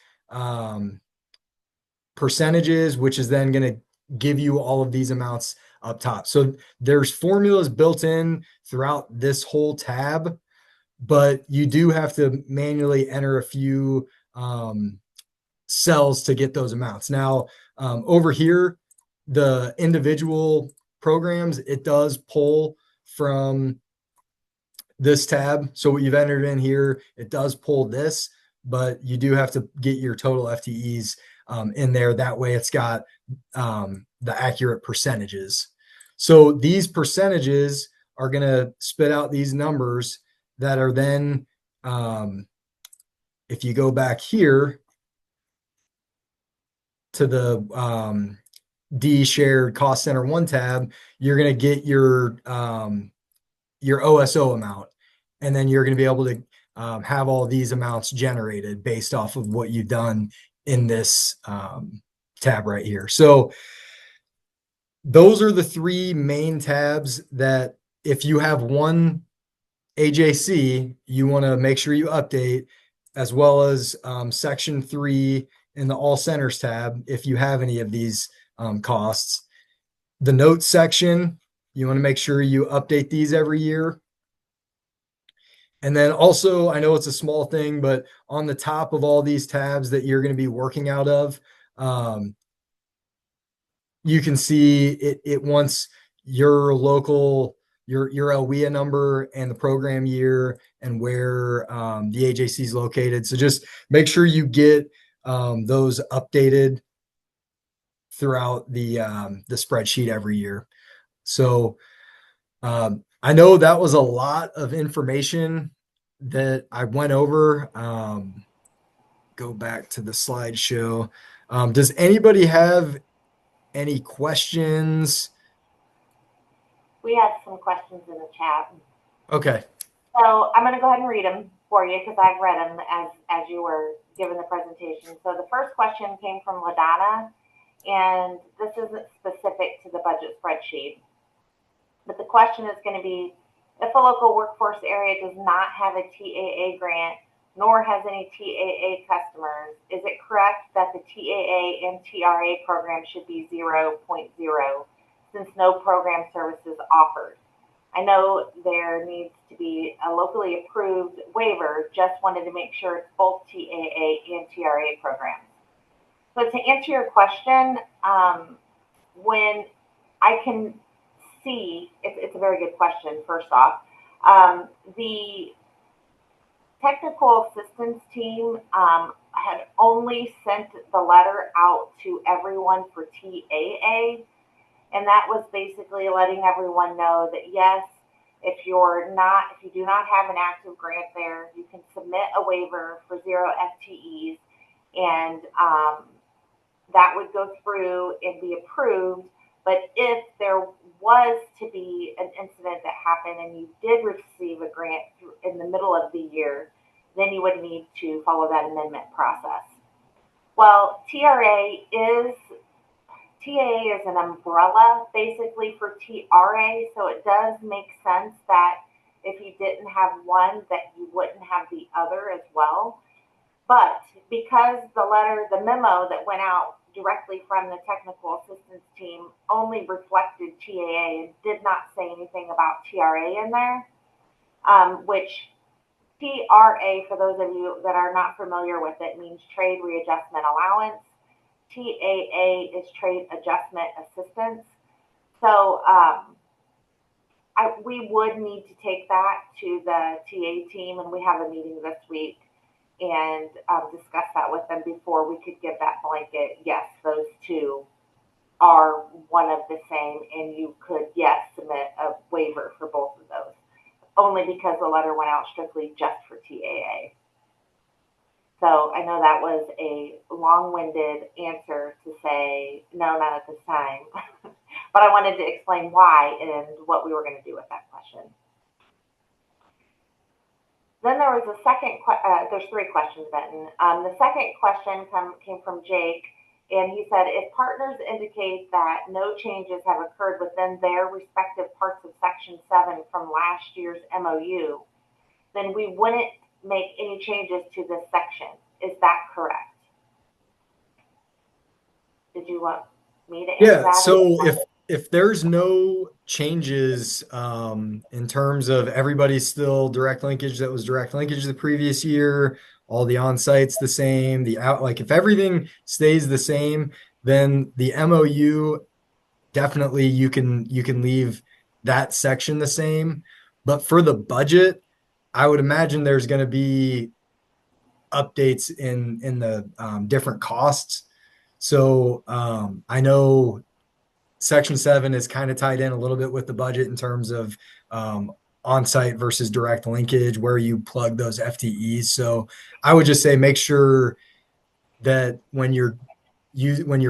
percentages, which is then going to give you all of these amounts up top. So there's formulas built in throughout this whole tab, but you do have to manually enter a few cells to get those amounts. Now, over here, the individual programs, it does pull from this tab. So what you've entered in here, it does pull this, but you do have to get your total FTEs in there. That way it's got the accurate percentages. So these percentages are going to spit out these numbers that are then, if you go back here to the D shared cost center 1 tab, you're going to get your OSO amount, and then you're going to be able to have all these amounts generated based off of what you've done in this tab right here. So those are the 3 main tabs that if you have one AJC, you want to make sure you update, as well as section 3 in the all centers tab if you have any of these costs. The notes section, you want to make sure you update these every year. And then also, I know it's a small thing, but on the top of all these tabs that you're going to be working out of, you can see it wants your local, your WIOA number and the program year and where the AJC is located. So just make sure you get those updated throughout the spreadsheet every year. So I know that was a lot of information that I went over. Go back to the slideshow. Does anybody have any questions? We have some questions in the chat. Okay. So I'm going to go ahead and read them for you because I've read them as you were giving the presentation. So the first question came from LaDonna, and this isn't specific to the budget spreadsheet. But the question is going to be, if a local workforce area does not have a TAA grant, nor has any TAA customers, is it correct that the TAA and TRA program should be 0.0 since no program services offered? I know there needs to be a locally approved waiver, just wanted to make sure it's both TAA and TRA programs. So to answer your question, when I can see, it's a very good question, first off. The technical assistance team had only sent the letter out to everyone for TAA, and that was basically letting everyone know that yes, if you do not have an active grant there, you can submit a waiver for 0 FTEs, and that would go through and be approved. But if there was to be an incident that happened and you did receive a grant in the middle of the year, then you would need to follow that amendment process. Well, TAA is an umbrella basically for TRA, so it does make sense that if you didn't have one, that you wouldn't have the other as well. But because the memo that went out directly from the technical assistance team only reflected TAA and did not say anything about TRA in there, which TRA, for those of you that are not familiar with it, means Trade Readjustment Allowance. TAA is Trade Adjustment Assistance. So we would need to take that to the TA team, and we have a meeting this week and discuss that with them before we could give that blanket. Yes, those two are one of the same, and you could, yes, submit a waiver for both of those, only because the letter went out strictly just for TAA. So I know that was a long-winded answer to say, no, not at this time. But I wanted to explain why and what we were going to do with that question. Then there was a second, there's 3 questions, Benton. The second question came from Jake, and he said, if partners indicate that no changes have occurred within their respective parts of Section 7 from last year's MOU, then we wouldn't make any changes to this section. Is that correct? Did you want me to answer that? Yeah, so if there's no changes in terms of everybody's still direct linkage that was direct linkage the previous year, all the on-site's the same, the out, like if everything stays the same, then the MOU definitely you can leave that section the same. But for the budget, I would imagine there's going to be updates in the different costs. So I know Section 7 is kind of tied in a little bit with the budget in terms of on-site versus direct linkage, where you plug those FTEs. So I would just say make sure that when you're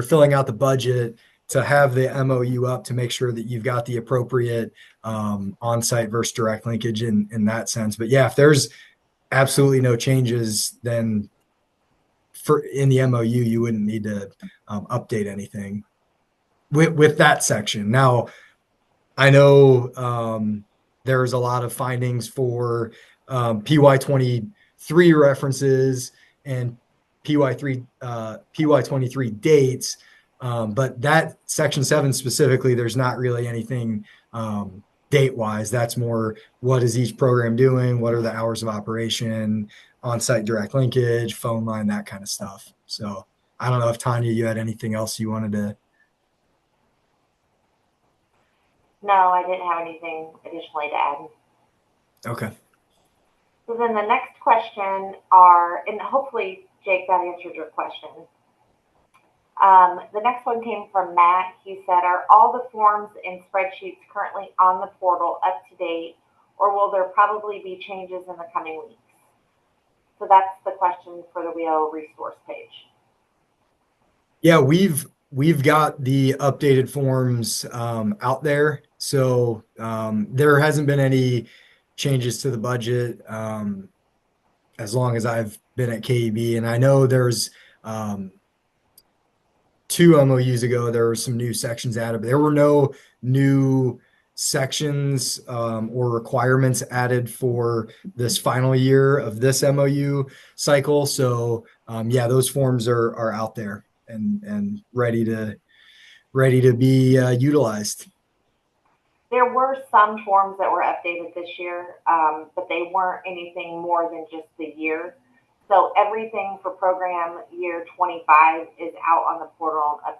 filling out the budget, to have the MOU up to make sure that you've got the appropriate on-site versus direct linkage in that sense. But yeah, if there's absolutely no changes, then in the MOU, you wouldn't need to update anything with that section. Now, I know there's a lot of findings for PY23 references and PY23 dates, but that section 7 specifically, there's not really anything date wise. That's more what is each program doing, what are the hours of operation, on-site direct linkage, phone line, that kind of stuff. So I don't know if Tanya, you had anything else you wanted to. No, I didn't have anything additionally to add. Okay. So then the next question are, and hopefully, Jake, that answered your question. The next one came from Matt. He said, are all the forms and spreadsheets currently on the portal up to date, or will there probably be changes in the coming weeks? So that's the question for the WIOA resource page. Yeah, we've got the updated forms out there. So there hasn't been any changes to the budget as long as I've been at KEB. And I know there's 2 MOUs ago, there were some new sections added, but there were no new sections or requirements added for this final year of this MOU cycle. So yeah, those forms are out there and ready to be utilized. There were some forms that were updated this year, but they weren't anything more than just the year. So everything for program year 25 is out on the portal and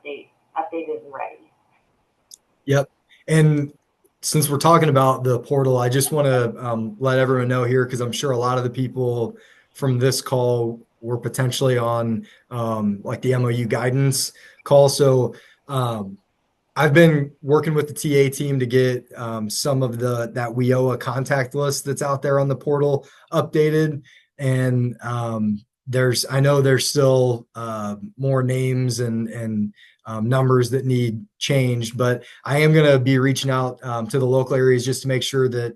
updated and ready. Yep. And since we're talking about the portal, I just want to let everyone know here, because I'm sure a lot of the people from this call were potentially on like the MOU guidance call. So I've been working with the TA team to get some of that WIOA contact list that's out there on the portal updated. And I know there's still more names and numbers that need changed, but I am going to be reaching out to the local areas just to make sure that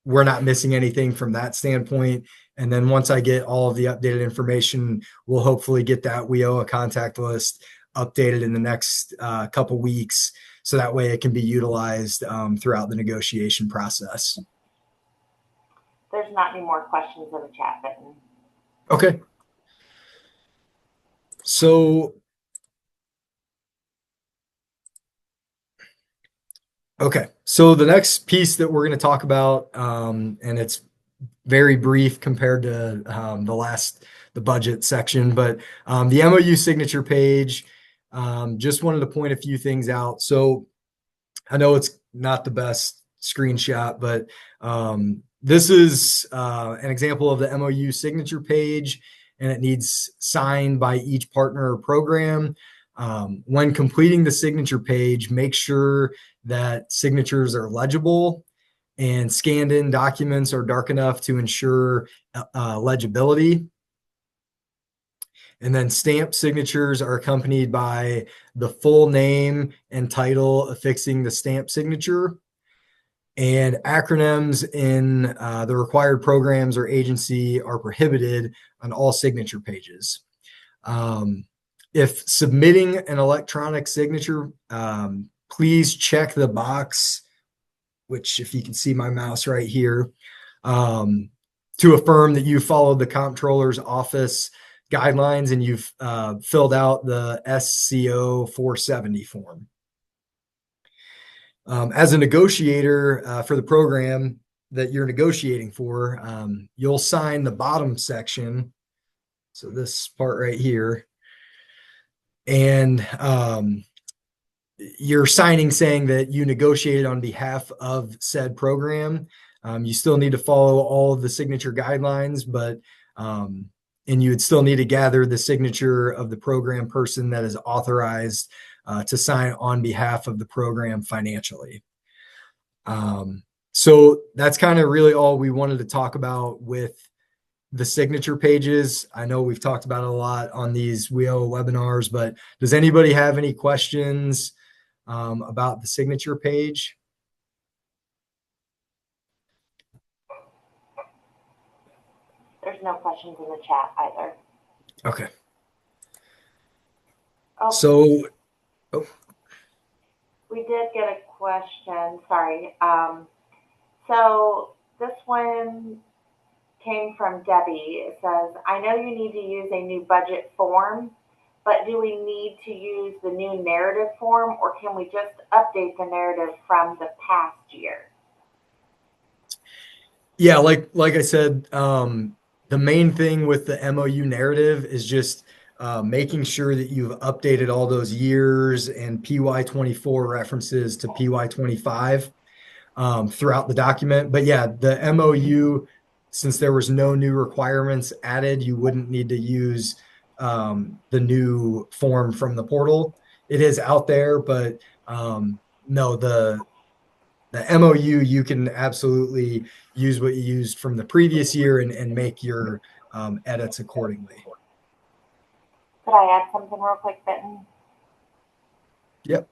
we're not missing anything from that standpoint. And then once I get all of the updated information, we'll hopefully get that WIOA contact list updated in the next couple weeks, so that way it can be utilized throughout the negotiation process. There's not any more questions in the chat button. Okay. So, the next piece that we're going to talk about, and it's very brief compared to the budget section, but the MOU signature page, just wanted to point a few things out. So I know it's not the best screenshot, but this is an example of the MOU signature page, and it needs signed by each partner or program. When completing the signature page, make sure that signatures are legible and scanned in documents are dark enough to ensure legibility. And then stamped signatures are accompanied by the full name and title affixing the stamp signature. And acronyms in the required programs or agency are prohibited on all signature pages. If submitting an electronic signature, please check the box, which if you can see my mouse right here, to affirm that you followed the comptroller's office guidelines and you've filled out the SCO 470 form. As a negotiator for the program that you're negotiating for, you'll sign the bottom section. So this part right here. And you're signing saying that you negotiated on behalf of said program. You still need to follow all of the signature guidelines, but and you would still need to gather the signature of the program person that is authorized to sign on behalf of the program financially. So that's kind of really all we wanted to talk about with the signature pages. I know we've talked about it a lot on these WIOA webinars, but does anybody have any questions about the signature page? There's no questions in the chat either. Okay. Oh, So, we did get a question. Sorry. So this one came from Debbie. It says, I know you need to use a new budget form, but do we need to use the new narrative form, or can we just update the narrative from the past year? yeah, like I said, the main thing with the MOU narrative is just making sure that you've updated all those years and PY24 references to PY25 throughout the document. But yeah, the MOU, since there was no new requirements added, you wouldn't need to use the new form from the portal. It is out there, but no, the MOU, you can absolutely use what you used from the previous year and make your edits accordingly. Could I add something real quick, Benton? Yep.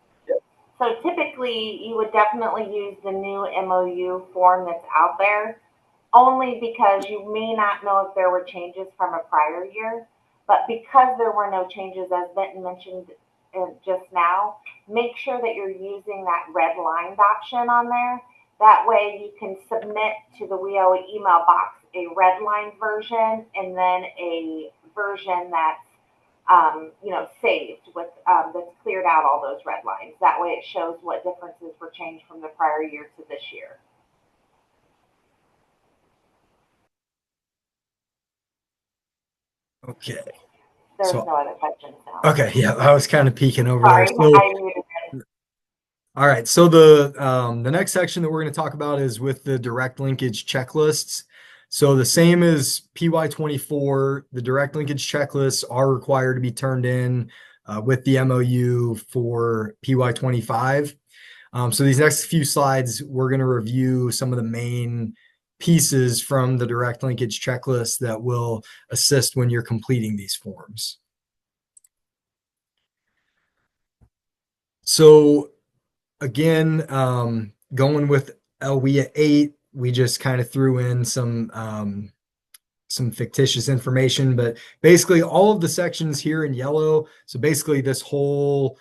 So typically, you would definitely use the new MOU form that's out there, only because you may not know if there were changes from a prior year. But because there were no changes, as Benton mentioned just now, make sure that you're using that redlined option on there. That way you can submit to the WIOA email box a redlined version and then a version that's saved with that's cleared out all those red lines. That way it shows what differences were changed from the prior year to this year. Okay. There's no other questions now. Okay, yeah, I was kind of peeking over Sorry, there. So, I muted it. all right, so the next section that we're going to talk about is with the direct linkage checklists. So the same as PY24, the direct linkage checklists are required to be turned in with the MOU for PY25. So these next few slides, we're going to review some of the main pieces from the direct linkage checklist that will assist when you're completing these forms. So again, going with LWIA 8, we just kind of threw in some fictitious information, but basically all of the sections here in yellow. So basically this whole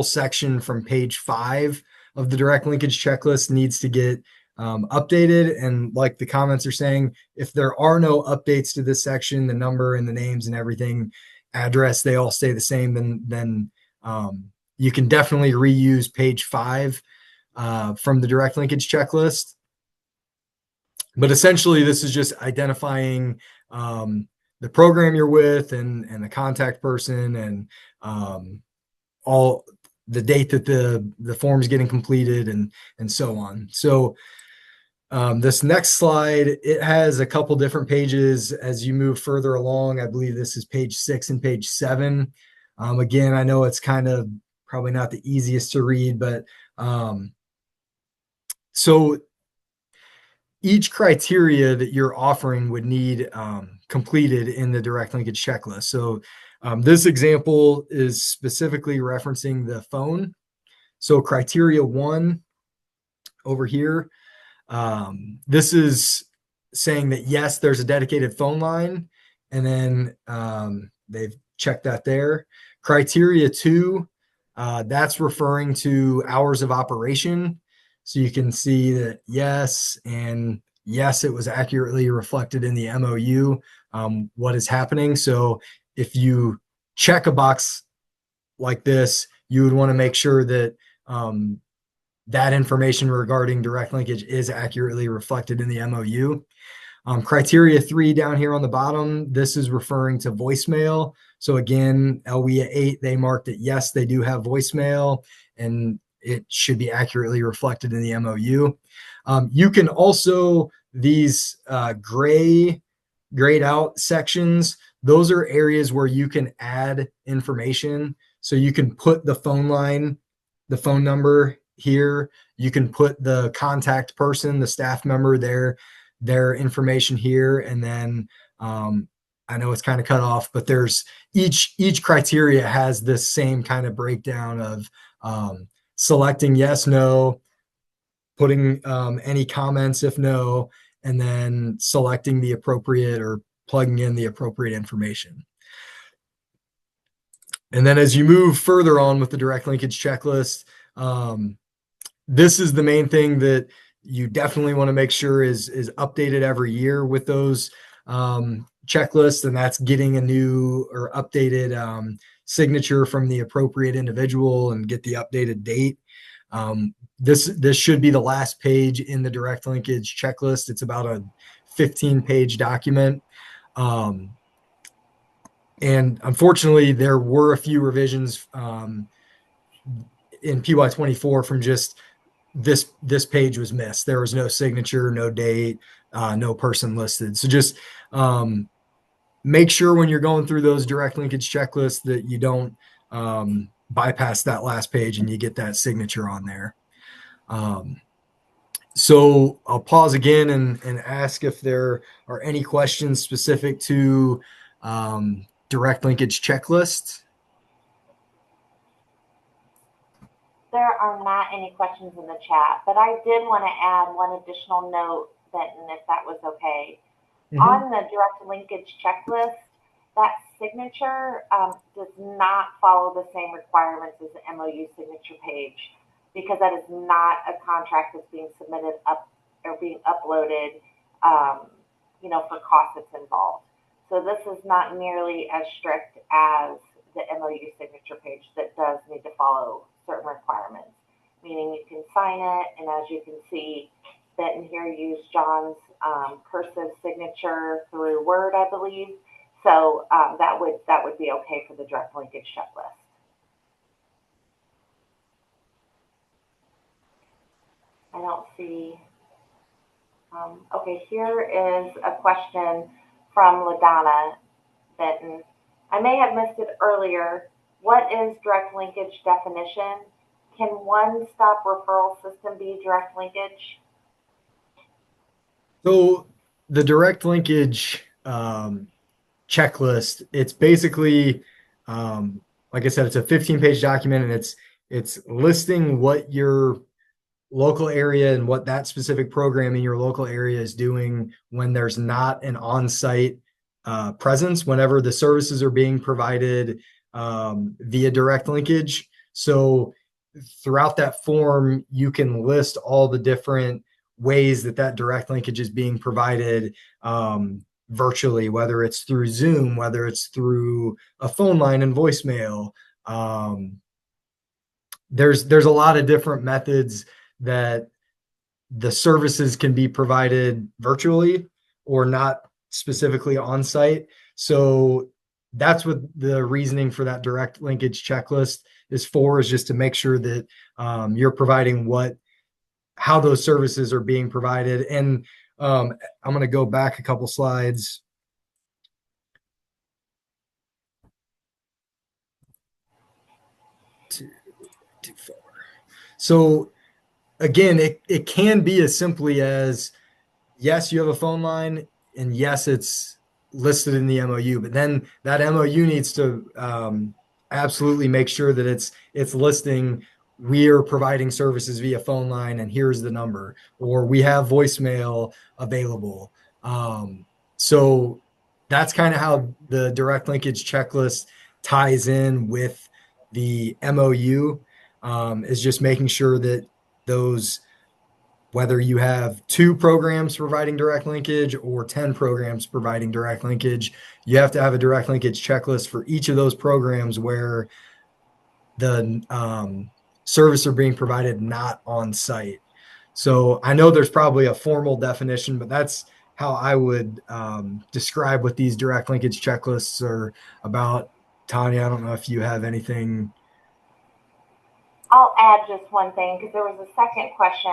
section from page 5 of the direct linkage checklist needs to get updated. And like the comments are saying, if there are no updates to this section, the number and the names and everything, address, they all stay the same, then you can definitely reuse page 5 from the direct linkage checklist. But essentially, this is just identifying the program you're with and the contact person and all the date that the form's getting completed and so on. So this next slide, it has a couple different pages as you move further along. I believe this is page 6 and page 7. Again, I know it's kind of probably not the easiest to read, but so each criteria that you're offering would need completed in the direct linkage checklist. So this example is specifically referencing the phone. So criteria 1 over here, this is saying that yes, there's a dedicated phone line, and then they've checked that there. Criteria 2, that's referring to hours of operation. So you can see that yes, and yes, it was accurately reflected in the MOU what is happening. So if you check a box like this, you would want to make sure that that information regarding direct linkage is accurately reflected in the MOU. Criteria 3 down here on the bottom, this is referring to voicemail. So again, LWIA 8, they marked it, yes, they do have voicemail, and it should be accurately reflected in the MOU. You can also, these grayed out sections, those are areas where you can add information. So you can put the phone line, the phone number here. You can put the contact person, the staff member, their information here. And then I know it's kind of cut off, but there's each criteria has this same kind of breakdown of selecting yes, no, putting any comments if no, and then selecting the appropriate or plugging in the appropriate information. And then as you move further on with the direct linkage checklist, this is the main thing that you definitely want to make sure is updated every year with those checklists, and that's getting a new or updated signature from the appropriate individual and get the updated date. This should be the last page in the direct linkage checklist. It's about a 15-page document. And unfortunately, there were a few revisions in PY24 from just this page was missed. There was no signature, no date, no person listed. So just make sure when you're going through those direct linkage checklists that you don't bypass that last page and you get that signature on there. So I'll pause again and ask if there are any questions specific to direct linkage checklist. There are not any questions in the chat, but I did want to add one additional note, Benton, if that was okay. Mm-hmm. On the direct linkage checklist, that signature does not follow the same requirements as the MOU signature page, because that is not a contract that's being submitted up or being uploaded, for costs that's involved. So this is not nearly as strict as the MOU signature page that does need to follow certain requirements, meaning you can sign it, and as you can see, Benton here used John's cursive signature through Word, I believe. So that would be okay for the direct linkage checklist. I don't see. Okay, here is a question from LaDonna Benton. I may have missed it earlier. What is direct linkage definition? Can one-stop referral system be direct linkage? So the direct linkage checklist, it's basically, like I said, it's a 15-page document, and it's listing what your local area and what that specific program in your local area is doing when there's not an on-site presence, whenever the services are being provided via direct linkage. So throughout that form, you can list all the different ways that direct linkage is being provided virtually, whether it's through Zoom, whether it's through a phone line and voicemail. There's a lot of different methods that the services can be provided virtually or not specifically on site. So that's what the reasoning for that direct linkage checklist is for, is just to make sure that you're providing how those services are being provided. And I'm going to go back a couple slides. Too far. So again, it can be as simply as, yes, you have a phone line, and yes, it's listed in the MOU, but then that MOU needs to absolutely make sure that it's listing, we are providing services via phone line, and here's the number, or we have voicemail available. So that's kind of how the direct linkage checklist ties in with the MOU, is just making sure that those, whether you have 2 programs providing direct linkage or 10 programs providing direct linkage, you have to have a direct linkage checklist for each of those programs where the service are being provided not on site. So I know there's probably a formal definition, but that's how I would describe what these direct linkage checklists are about. Tanya, I don't know if you have anything. I'll add just one thing because there was a second question: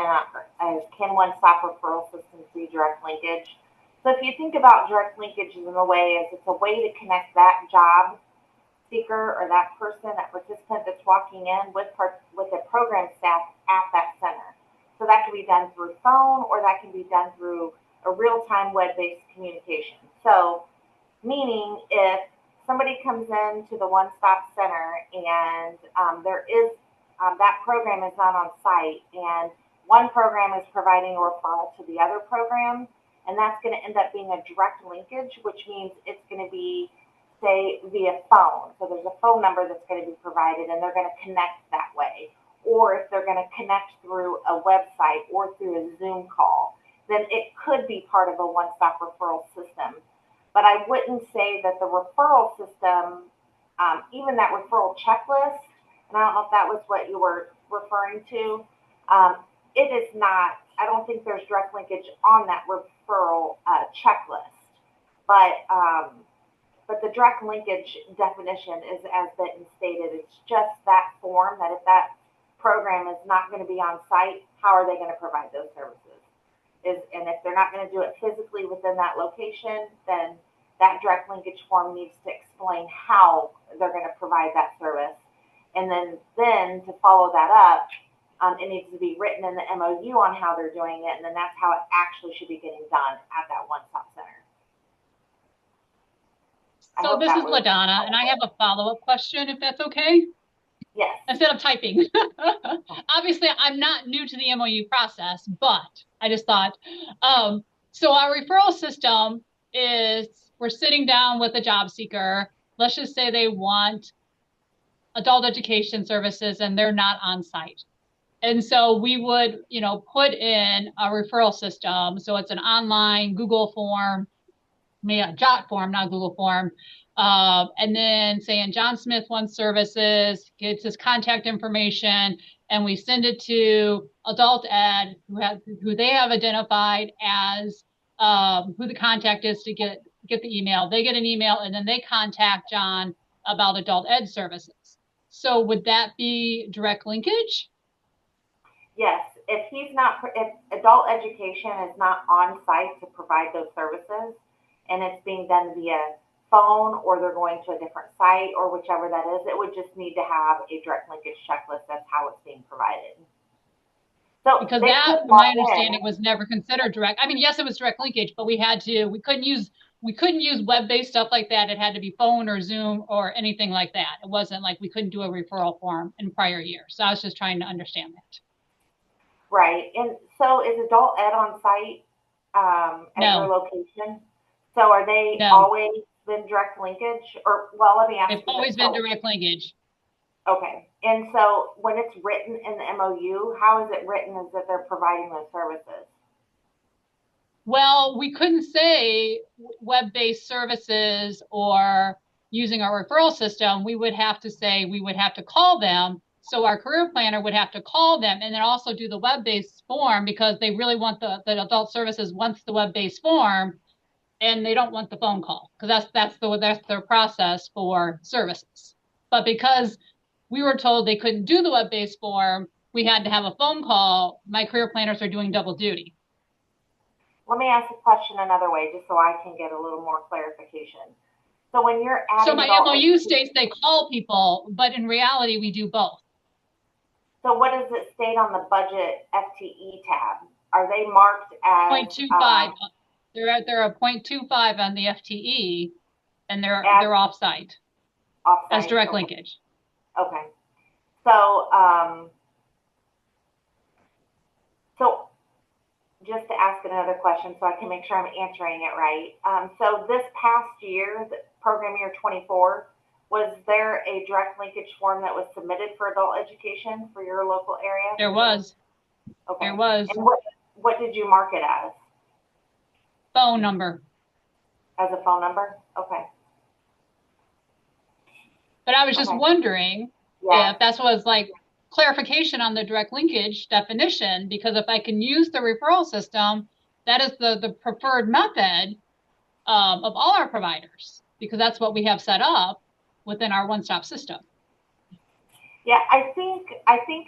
can one-stop referral systems be direct linkage? So if you think about direct linkage in a way as it's a way to connect that job seeker or that person, that participant that's walking in with a program staff at that center. So that can be done through phone or that can be done through a real-time web-based communication. So meaning if somebody comes into the one-stop center and there is that program is not on site and one program is providing a referral to the other program, and that's going to end up being a direct linkage, which means it's going to be, say, via phone. So there's a phone number that's going to be provided and they're going to connect that way. Or if they're going to connect through a website or through a Zoom call, then it could be part of a one-stop referral system. But I wouldn't say that the referral system, even that referral checklist, and I don't know if that was what you were referring to, it is not, I don't think there's direct linkage on that referral checklist. But the direct linkage definition is, as Benton stated, it's just that form that if that program is not going to be on site, how are they going to provide those services? And if they're not going to do it physically within that location, then that direct linkage form needs to explain how they're going to provide that service. And then to follow that up, it needs to be written in the MOU on how they're doing it, and then that's how it actually should be getting done at that one-stop center. So this is LaDonna, and I have a follow-up question, if that's okay? Yes. Instead of typing. Obviously, I'm not new to the MOU process, but I just thought, so our referral system is we're sitting down with a job seeker. Let's just say they want adult education services and they're not on site. And so we would, put in a referral system. So it's an online Google form, Jot form, not Google form. And then saying John Smith wants services, gets his contact information, and we send it to adult ed who they have identified as who the contact is to get the email. They get an email and then they contact John about adult ed services. So would that be direct linkage? Yes. If adult education is not on site to provide those services and it's being done via phone or they're going to a different site or whichever that is, it would just need to have a direct linkage checklist. That's how it's being provided. So because that, from my understanding, was never considered direct. I mean, yes, it was direct linkage, but we couldn't use web-based stuff like that. It had to be phone or Zoom or anything like that. It wasn't like we couldn't do a referral form in prior years. So I was just trying to understand that. Right. And so is adult ed on site at your location? So are they always been direct linkage? Or, well, let me ask you. It's always been direct linkage. Okay. And so when it's written in the MOU, how is it written as that they're providing those services? Well, we couldn't say web-based services or using our referral system. We would have to say we would have to call them. So our career planner would have to call them and then also do the web-based form because they really want the adult services wants the web-based form and they don't want the phone call because that's their process for services. But because we were told they couldn't do the web-based form, we had to have a phone call. My career planners are doing double duty. Let me ask the question another way just so I can get a little more clarification. So when you're adding... So my MOU states they call people, but in reality, we do both. So what does it state on the budget FTE tab? Are they marked as 0.25? They're a 0.25 on the FTE, and they're off-site as direct linkage. Okay. So so just to ask another question so I can make sure I'm answering it right. So this past year, the program year 24, was there a direct linkage form that was submitted for adult education for your local area? There was. Okay. There was. And what did you mark it as? Phone number. As a phone number? Okay. But I was just wondering if that was like clarification on the direct linkage definition, because if I can use the referral system, that is the preferred method of all our providers, because that's what we have set up within our one-stop system. Yeah, I think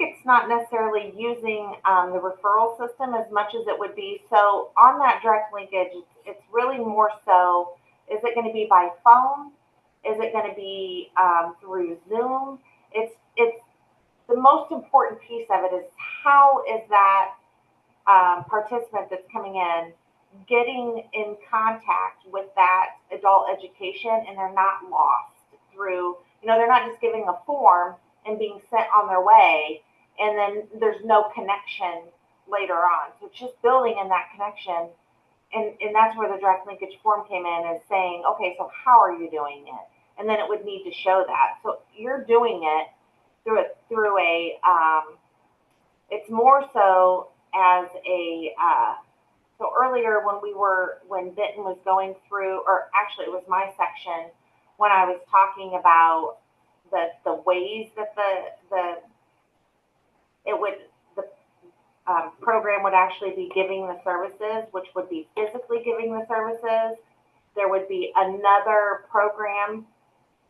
it's not necessarily using the referral system as much as it would be. So on that direct linkage, it's really more so, is it going to be by phone? Is it going to be through Zoom? It's the most important piece of it is how is that participant that's coming in getting in contact with that adult education, and they're not lost through, they're not just giving a form and being sent on their way, and then there's no connection later on. So it's just building in that connection. And that's where the direct linkage form came in, is saying, okay, so how are you doing it? And then it would need to show that. So you're doing it through a, it's more so as a, so earlier when Benton was going through, or actually it was my section, when I was talking about the ways that the program would actually be giving the services, which would be physically giving the services. There would be another program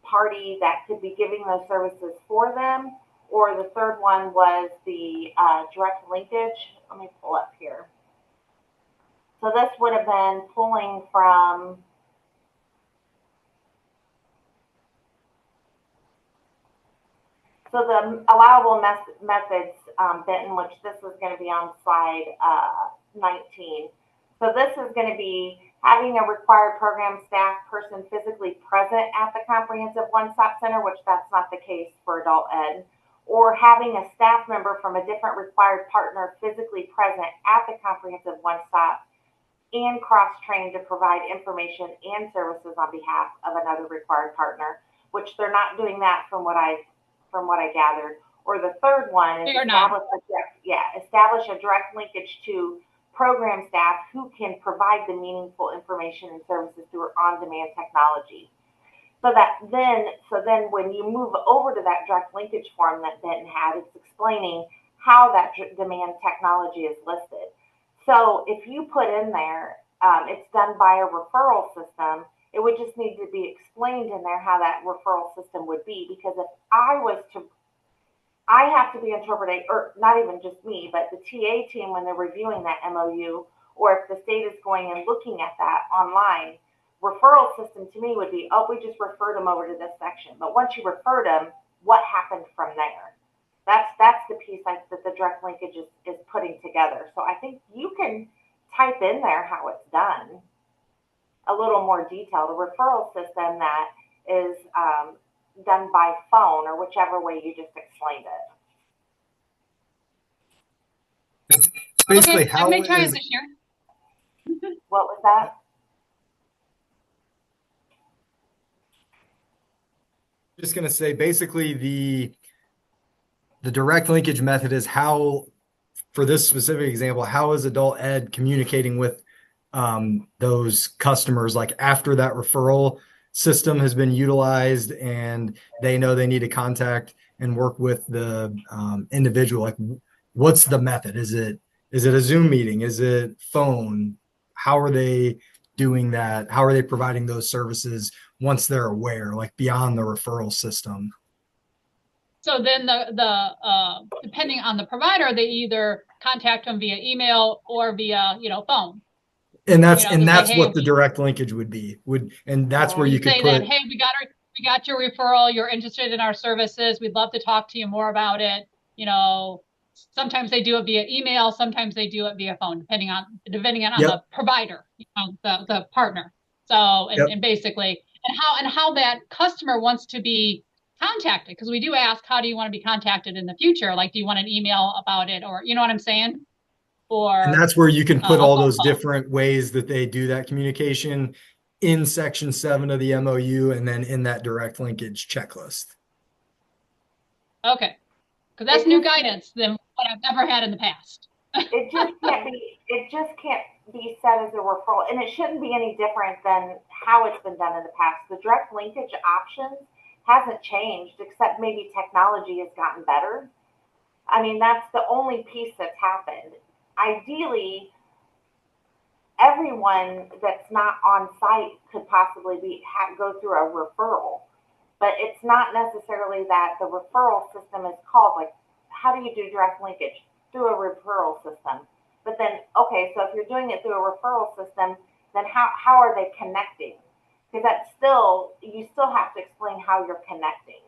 party that could be giving those services for them, or the third one was the direct linkage. Let me pull up here. So this would have been pulling from, so the allowable methods, Benton, which this is going to be on slide 19. So this is going to be having a required program staff person physically present at the comprehensive one-stop center, which that's not the case for adult ed, or having a staff member from a different required partner physically present at the comprehensive one-stop and cross-trained to provide information and services on behalf of another required partner, which they're not doing that from what I gathered. Or the third one is establish a direct linkage to program staff who can provide the meaningful information and services through on-demand technology. So then when you move over to that direct linkage form that Benton had, it's explaining how that demand technology is listed. So if you put in there, it's done by a referral system, it would just need to be explained in there how that referral system would be, because if I have to be interpreting, or not even just me, but the TA team when they're reviewing that MOU, or if the state is going and looking at that online, referral system to me would be, oh, we just referred them over to this section. But once you referred them, what happened from there? That's the piece that the direct linkage is putting together. So I think you can type in there how it's done, a little more detail. The referral system that is done by phone, or whichever way you just explained it. Basically, okay, I may try it this year. What was that? Just going to say, basically, the direct linkage method is how, for this specific example, how is adult ed communicating with those customers, like after that referral system has been utilized and they know they need to contact and work with the individual? Like, what's the method? Is it a Zoom meeting? Is it phone? How are they doing that? How are they providing those services once they're aware, like beyond the referral system? So then the depending on the provider, they either contact them via email or via phone. And that's what the direct linkage would be. And that's where you could say put that, hey, we got your referral. You're interested in our services. We'd love to talk to you more about it. Sometimes they do it via email. Sometimes they do it via phone, depending on the provider, the partner. So and basically, and how that customer wants to be contacted, because we do ask, how do you want to be contacted in the future? Like, do you want an email about it, or you know what I'm saying? And that's where you can put all those different ways that they do that communication in section 7 of the MOU, and then in that direct linkage checklist. Okay, because that's new guidance than what I've ever had in the past. It just can't be set as a referral, and it shouldn't be any different than how it's been done in the past. The direct linkage options hasn't changed, except maybe technology has gotten better. I mean, that's the only piece that's happened. Ideally, everyone that's not on site could possibly go through a referral, but it's not necessarily that the referral system is called, like, how do you do direct linkage? Through a referral system. But then, okay, so if you're doing it through a referral system, then how are they connecting? Because you still have to explain how you're connecting.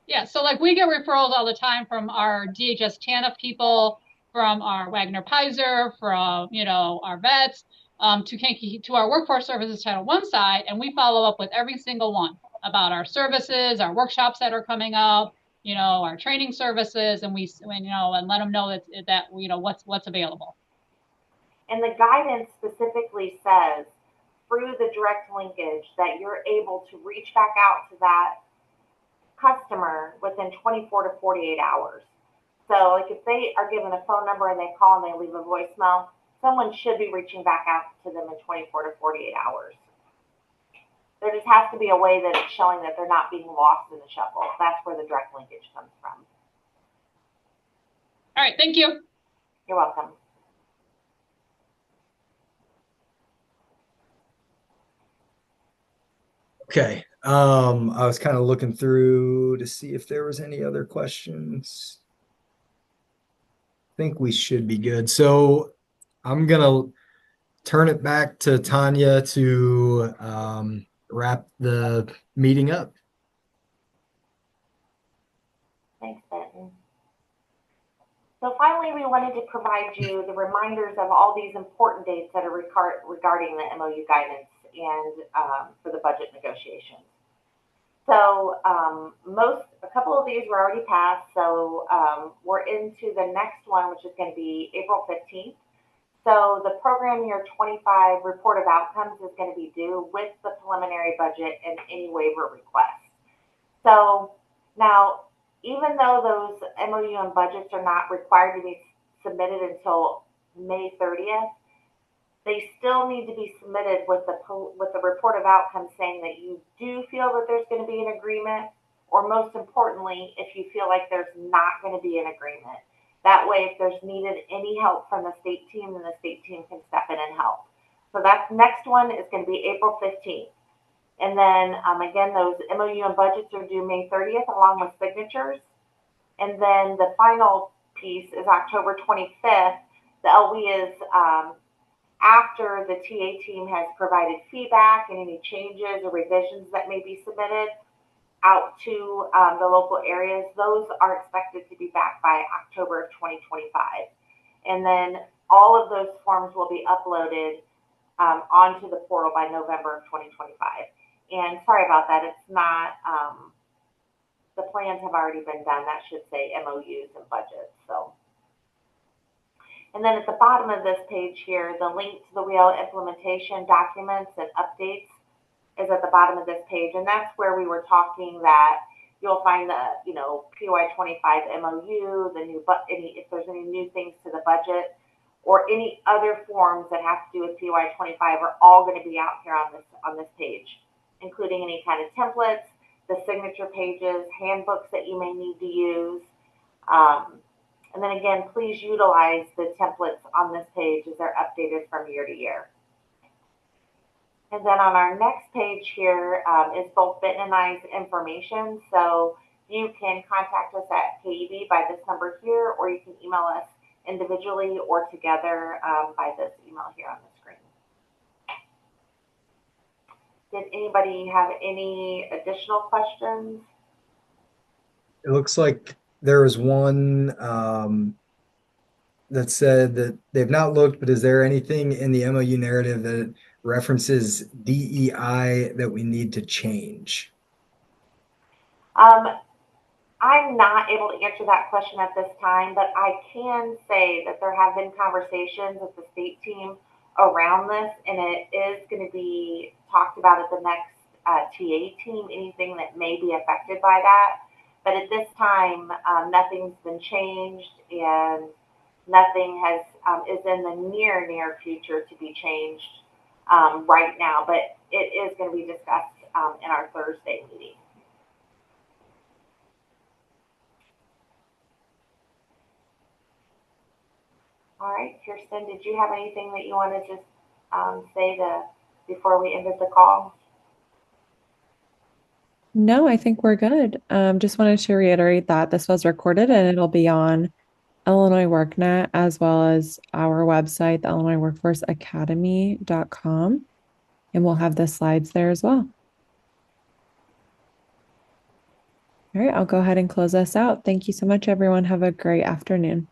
Yeah, so like we get referrals all the time from our DHS TANF people, from our Wagner Pizer, from, our vets, to our Workforce Services Title I side, and we follow up with every single one about our services, our workshops that are coming up, our training services, and and let them know that what's available. And the guidance specifically says through the direct linkage that you're able to reach back out to that customer within 24 to 48 hours. So like if they are given a phone number and they call and they leave a voicemail, someone should be reaching back out to them in 24 to 48 hours. There just has to be a way that it's showing that they're not being lost in the shuffle. That's where the direct linkage comes from. All right, thank you. You're welcome. Okay. I was kind of looking through to see if there was any other questions. I think we should be good. So I'm gonna turn it back to Tanya to wrap the meeting up. Thanks, Benton. So finally, we wanted to provide you the reminders of all these important dates that are regarding the MOU guidance and for the budget negotiations. So a couple of these were already passed. So we're into the next one, which is going to be April 15th. So the program year 25 report of outcomes is going to be due with the preliminary budget and any waiver requests. So now, even though those MOU and budgets are not required to be submitted until May 30th, they still need to be submitted with the report of outcomes saying that you do feel that there's going to be an agreement, or most importantly, if you feel like there's not going to be an agreement. That way, if there's needed any help from the state team, then the state team can step in and help. So that next one is going to be April 15th. And then again, those MOU and budgets are due May 30th along with signatures. And then the final piece is October 25th. The LW is after the TA team has provided feedback and any changes or revisions that may be submitted out to the local areas. Those are expected to be back by October of 2025. And then all of those forms will be uploaded onto the portal by November of 2025. And sorry about that, it's not, the plans have already been done. That should say MOUs and budgets. So, and then at the bottom of this page here, the link to the WIOA implementation documents and updates is at the bottom of this page. And that's where we were talking that you'll find the, PY25 MOU, if there's any new things to the budget or any other forms that have to do with PY25 are all going to be out here on this page, including any kind of templates, the signature pages, handbooks that you may need to use. And then again, please utilize the templates on this page as they're updated from year to year. And then on our next page here is both Benton and I's information. So you can contact us at KEB by this number here, or you can email us individually or together by this email here on the screen. Did anybody have any additional questions? It looks like there was one that said that they've not looked, but is there anything in the MOU narrative that references DEI that we need to change? I'm not able to answer that question at this time, but I can say that there have been conversations with the state team around this, and it is going to be talked about at the next TA team, anything that may be affected by that. But at this time, nothing's been changed, and nothing is in the near future to be changed right now. But it is going to be discussed in our Thursday meeting. All right, Kirsten, did you have anything that you wanted to say before we ended the call? No, I think we're good. Just wanted to reiterate that this was recorded and it'll be on Illinois WorkNet as well as our website, the Illinois Workforce Academy.com. And we'll have the slides there as well. All right, I'll go ahead and close us out. Thank you so much, everyone. Have a great afternoon.